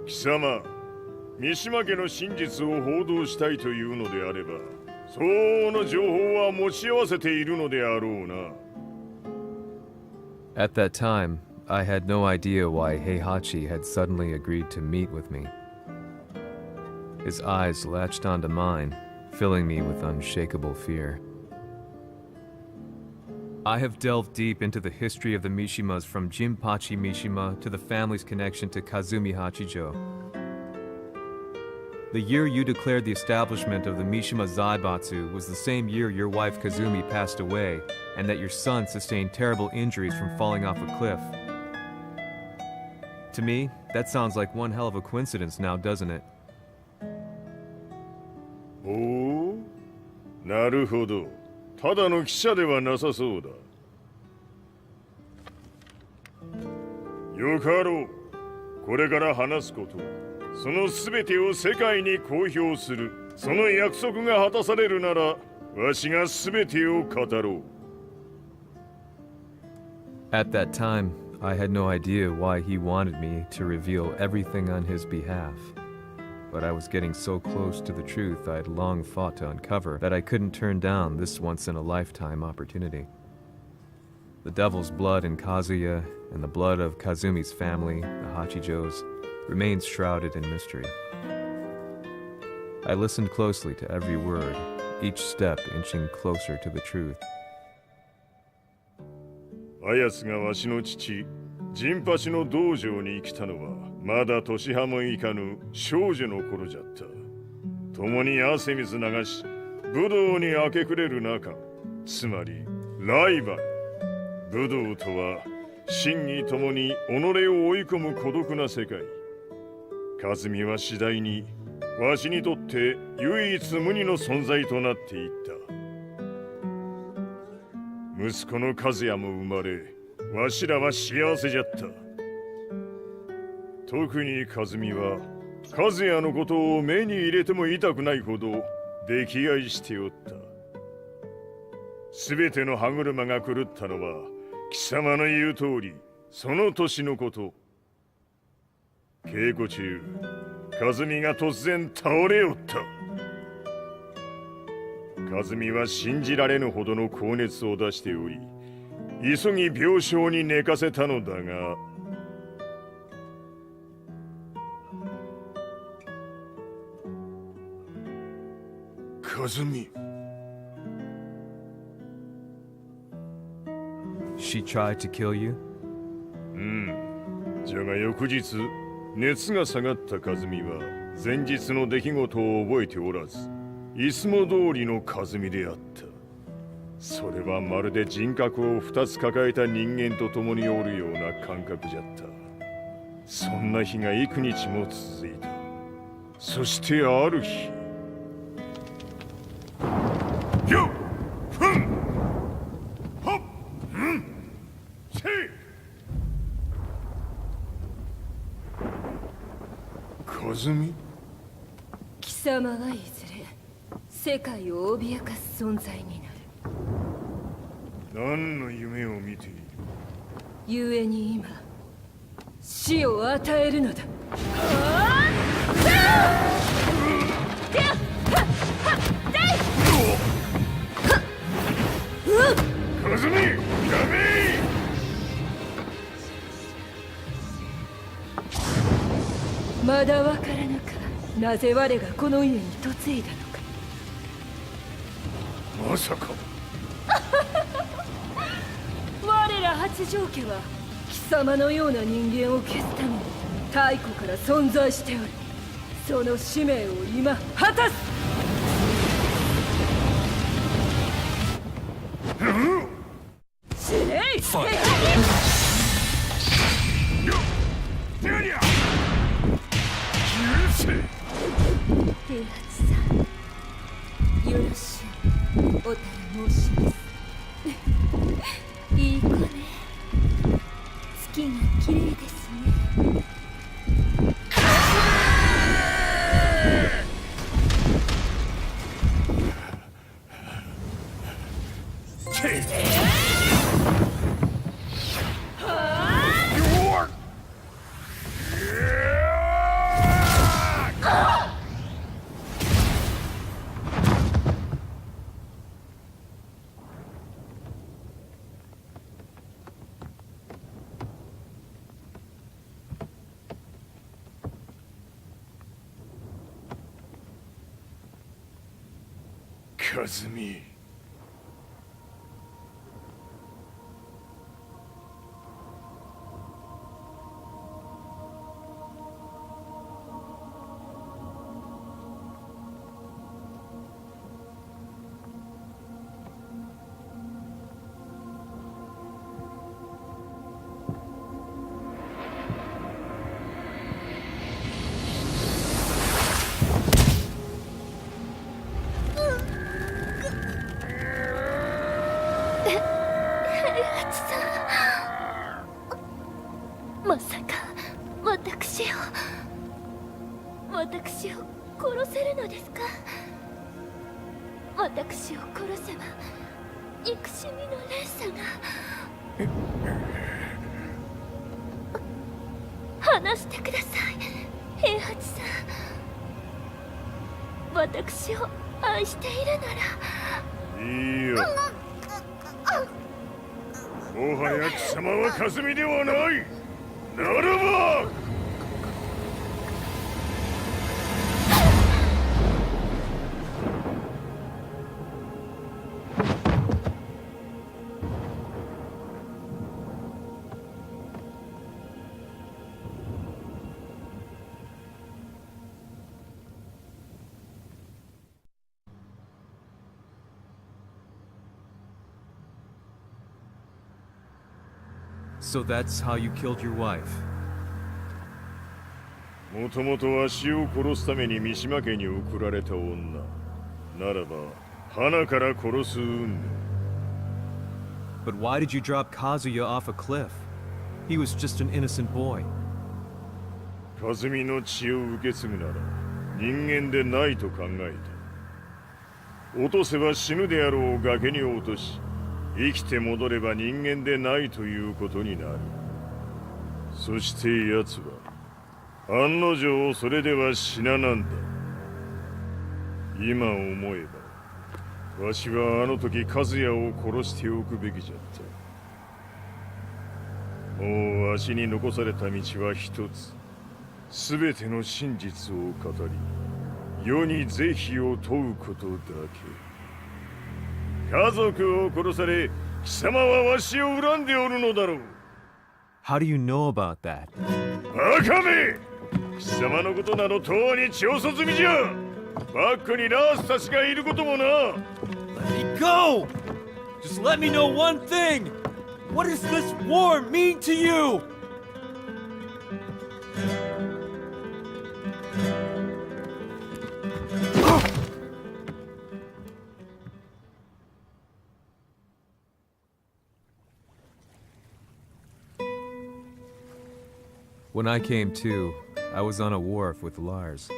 Kisama, 三島家の真実を報道したいというのであれば、相応の情報は持ち合わせているのであろうな。At that time, I had no idea why Heihachi had suddenly agreed to meet with me. His eyes latched onto mine, filling me with unshakable fear. I have delved deep into the history of the Mishimas from Jinpachi Mishima to the family's connection to Kazumi Hachijo. The year you declared the establishment of the Mishima Zaibatsu was the same year your wife Kazumi passed away, and that your son sustained terrible injuries from falling off a cliff. To me, that sounds like one hell of a coincidence now, doesn't it? おお、なるほど。ただの記者ではなさそうだ。よかろう。これから話すこと、その全てを世界に公表する。その約束が果たされるなら、わしが全てを語ろう。At that time, I had no idea why he wanted me to reveal everything on his behalf. But I was getting so close to the truth I'd long fought to uncover that I couldn't turn down this once-in-a-lifetime opportunity. The devil's blood in Kazuya and the blood of Kazumi's family, the Hachijos, remains shrouded in mystery. I listened closely to every word, each step inching closer to the truth. あやつがわしの父、陣八の道場に来たのは、まだ年端もいかぬ少女の頃じゃった。共に汗水流し、武道に明け暮れる中、つまりライバル。武道とは、真偽ともに己を追い込む孤独な世界。和美は次第に、わしにとって唯一無二の存在となっていった。息子の和也も生まれ、わしらは幸せじゃった。特に和美は、和也のことを目に入れても痛くないほど溺愛しておった。すべての歯車が狂ったのは、貴様の言う通り、その年のこと。稽古中、和美が突然倒れおった。和美は信じられぬほどの高熱を出しており、急ぎ病床に寝かせたのだが、和美。She tried to kill you? じゃが翌日、熱が下がった和美は前日の出来事を覚えておらず、いつも通りの和美であった。それはまるで人格を2つ抱えた人間と共におるような感覚じゃった。そんな日が幾日も続いた。そしてある日、よっふんはっんせい和美、貴様はいずれ世界を脅かす存在になる。何の夢を見ている？故に今死を与えるのだ。和美、やめ！まだわからぬか、なぜ我がこの家に嫁いだのか。まさか我ら八丈家は貴様のような人間を消すために太古から存在しておる。その使命を今果たす。死ねい！平八さん、よろしゅうおたら申します。いい子ね。月が綺麗ですね。和美、まさか私を殺せるのですか？私を殺せば憎しみの連鎖が。話してください、平八さん。私を愛しているなら。いいよ。もはや貴様は和美ではない。ならばSo that's how you killed your wife. もともとわしを殺すために三島家に送られた女ならば花から殺す運命。 But why did you drop Kazuya off a cliff? He was just an innocent boy. 和美の血を受け継ぐなら人間でないと考えた。落とせば死ぬであろう崖に落とし、生きて戻れば人間でないということになる。そして奴は案の定それでは死ななんだ。今思えばわしはあの時和也を殺しておくべきじゃった。もうわしに残された道は一つ。すべての真実を語り世に是非を問うことだけ。家族を殺され貴様はわしを恨んでおるのだろう。 How do you know about that? バカめ！貴様のことなどとうに血をそ済みじゃ。バックにラースたちがいることもな。 Let me go! Just let me know one thing! What does this war mean to you? When I came to, I was on a wharf with Lars.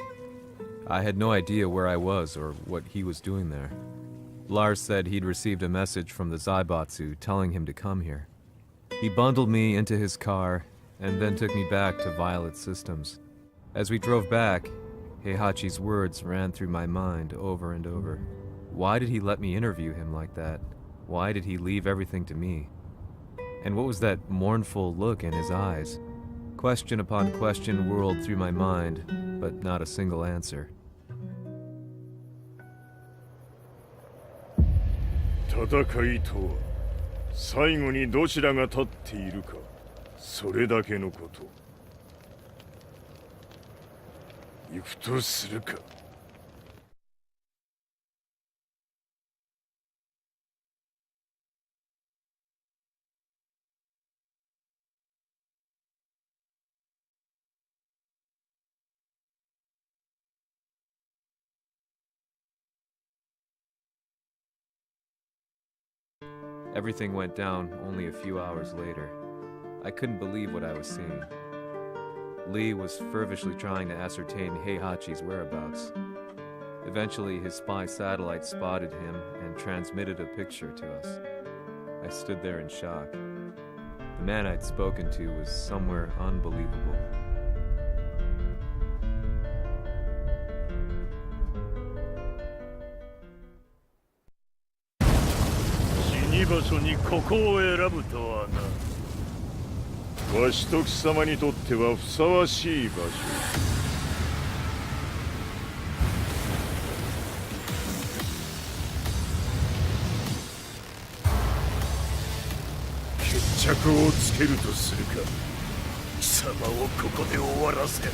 I had no idea where I was or what he was doing there. Lars said he'd received a message from the Zaibatsu telling him to come here. He bundled me into his car and then took me back to Violet Systems. As we drove back, Heihachi's words ran through my mind over and over. Why did he let me interview him like that? Why did he leave everything to me? And what was that mournful look in his eyes? Question upon question whirled through my mind, but not a single answer. 戦いとは最後にどちらが立っているか、それだけのこと。行くとするか。Everything went down only a few hours later. I couldn't believe what I was seeing. Lee was fervently trying to ascertain Heihachi's whereabouts. Eventually, his spy satellite spotted him and transmitted a picture to us. I stood there in shock. The man I'd spoken to was somewhere unbelievable. 死場所にここを選ぶとはな。わしと貴様にとってはふさわしい場所。決着をつけるとするか。貴様をここで終わらせる。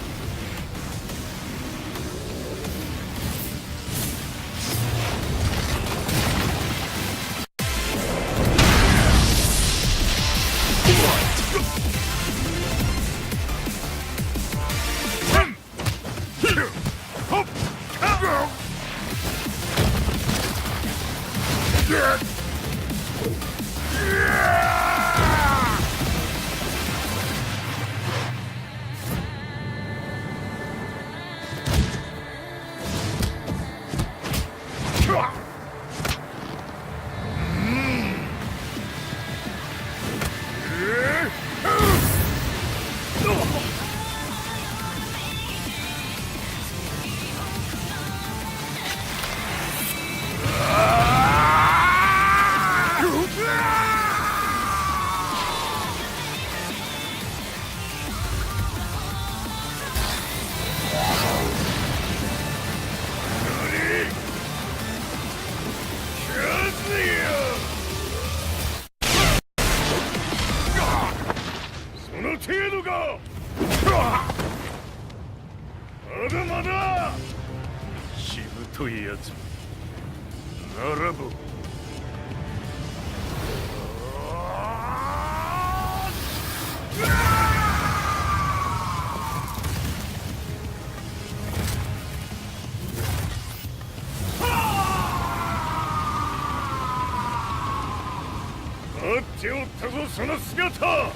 しぶといやつ並ぼう。待っておったぞその姿。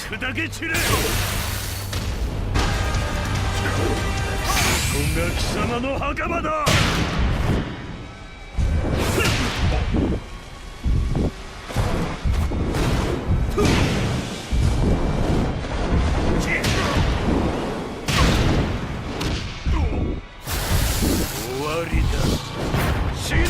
砕け散れ。ここが貴様の墓場だ。終わりだ。死ね。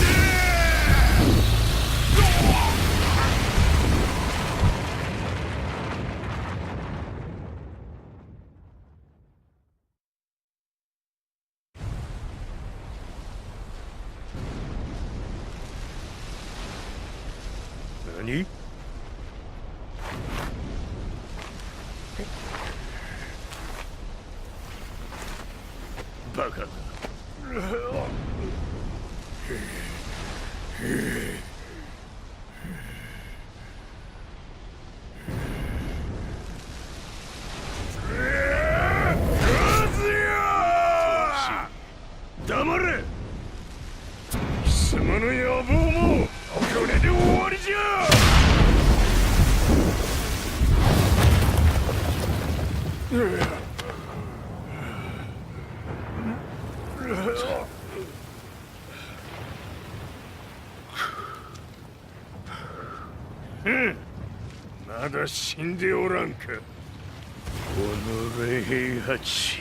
何？バカだ。黙れ！貴様の野望もこれで終わりじゃ！まだ死んでおらんか。おのれ平八。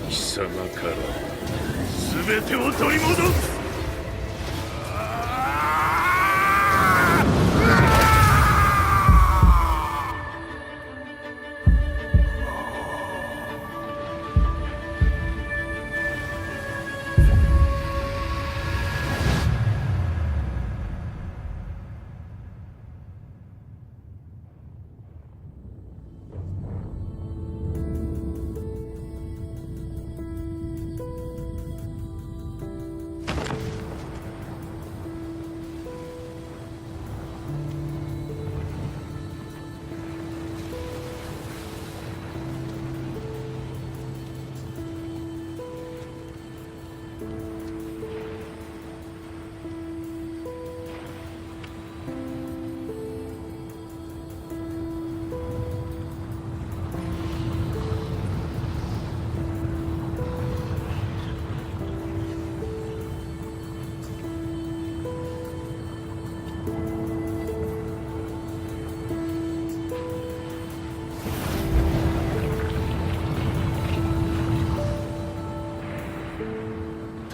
貴様から全てを取り戻す！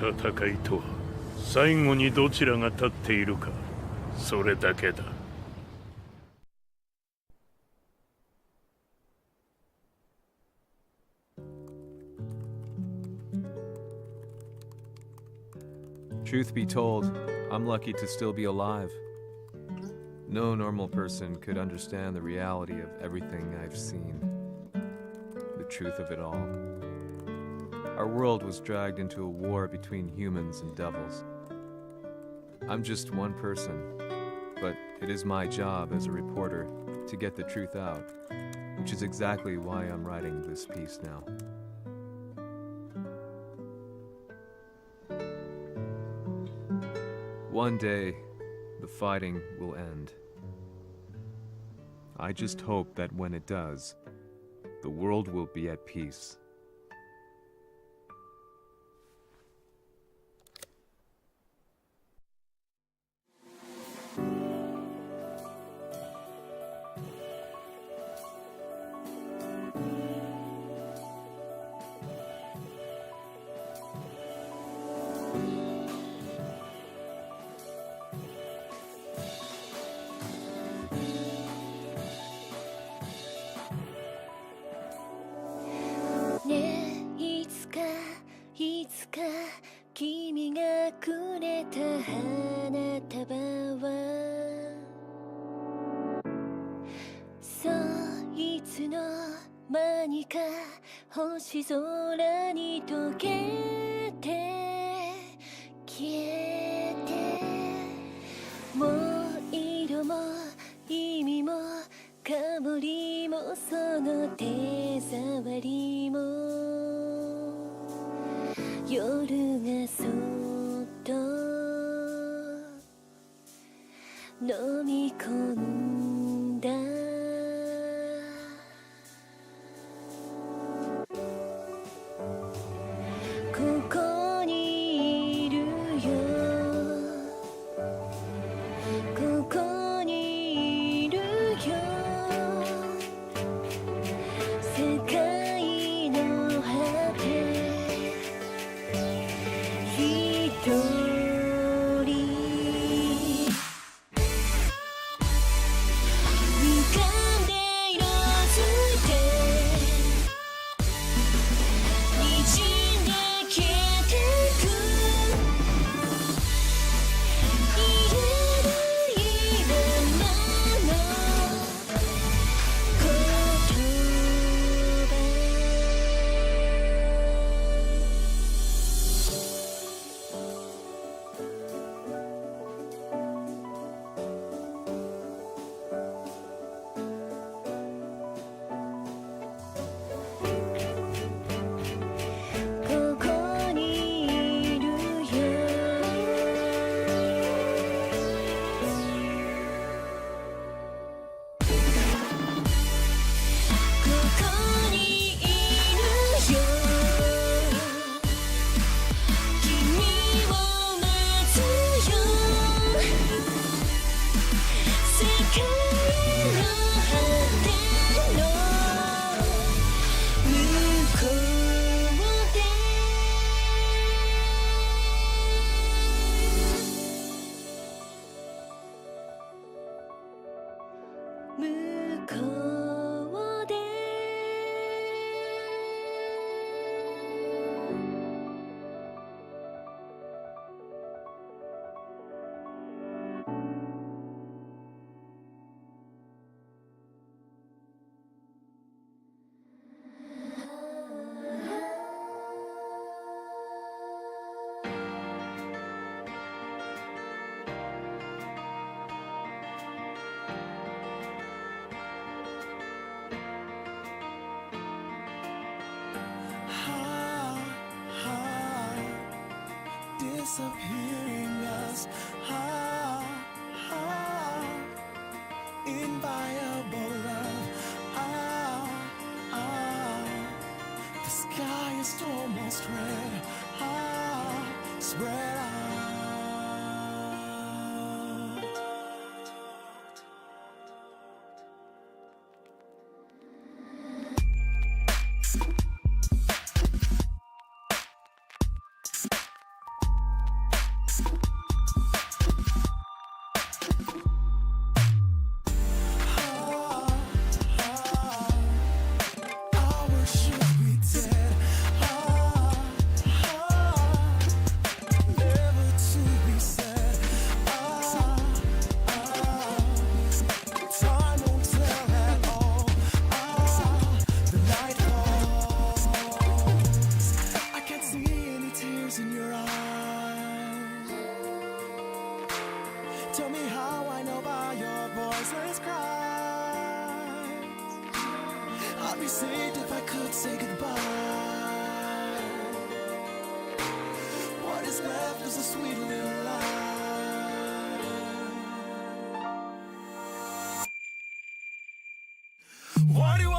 戦いとは最後にどちらが立っているか、それだけだ。Truth be told, I'm lucky to still be alive. No normal person could understand the reality of everything I've seen. The truth of it all. Our world was dragged into a war between humans and devils. I'm just one person, but it is my job as a reporter to get the truth out, which is exactly why I'm writing this piece now. One day, the fighting will end. I just hope that when it does, the world will be at peace. そいつの間にか星空に溶けて消えて、もう色も意味も香りもその手触りも、夜がそっと飲み込んだ。ここにいるよ、ここにいるよ、世界の果て一人浮かんで色づいて滲んで消えてく、言えないままの言葉。ここにいるよ、ここにいるよ、君を待つよ、世界の果ての向こうで。向こうで。Disappearing us, inviolable love, the sky is almost red, spread out. Our should be dead, never to be said. Time won't tell at all. The night falls. I can't see any tears in your eyes. Tell me how I know by your voiceless cries. I'd be saved if I could say goodbye. What is left is a sweet little lie. Why do I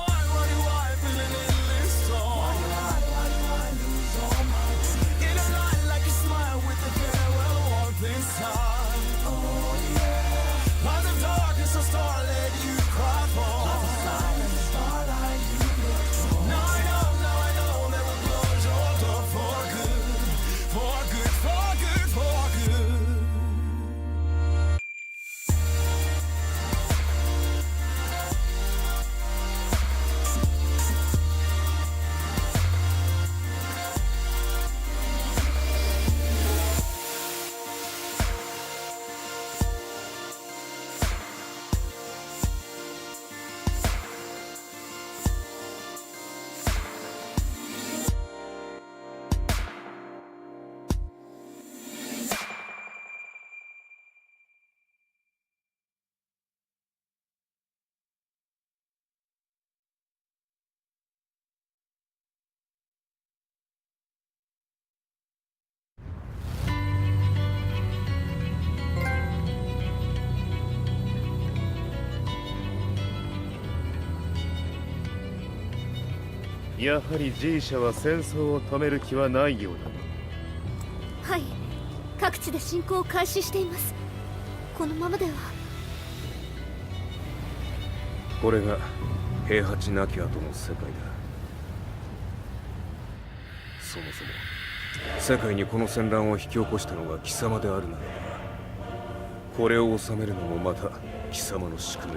feeling in this song? Why do I lose all my teeth? In a light like a smile with a farewell warmth inside. Oh yeah. Light of darkness, a starlet you cry for. Like a silent starlight you look for. Now I know that we'll close your door for good. For good, for good, for good. やはり G 社は戦争を止める気はないようだね。はい、各地で侵攻を開始しています。このままでは。これが平八なき後の世界だ。そもそも世界にこの戦乱を引き起こしたのが貴様であるならば、これを収めるのもまた貴様の宿命。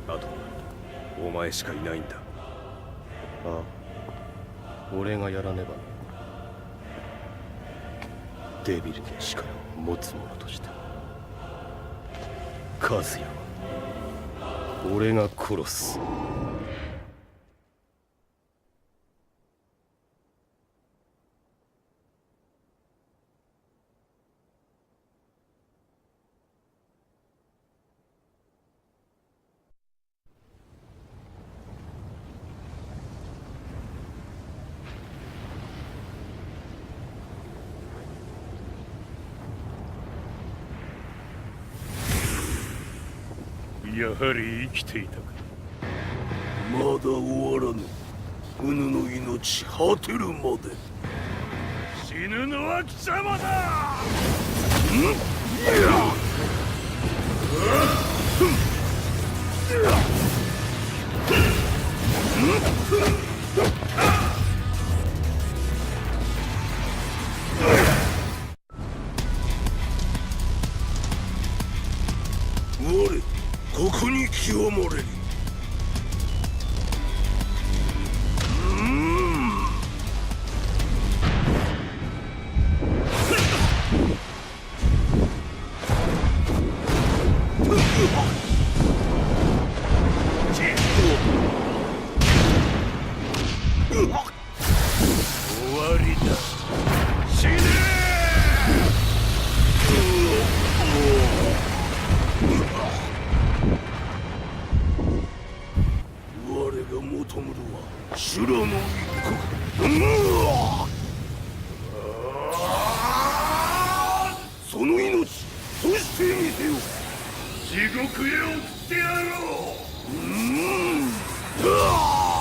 あとはお前しかいないんだ。ああ、俺がやらねば。デビルの力を持つ者として和也は俺が殺す。やはり生きていたか。まだ終わらぬ。うぬの命果てるまで。死ぬのは貴様だ。我ここに清盛れり。終わりだ。死ね我が求むるは修羅の一刻。その命そしてみせよ。地獄へ送ってやろう。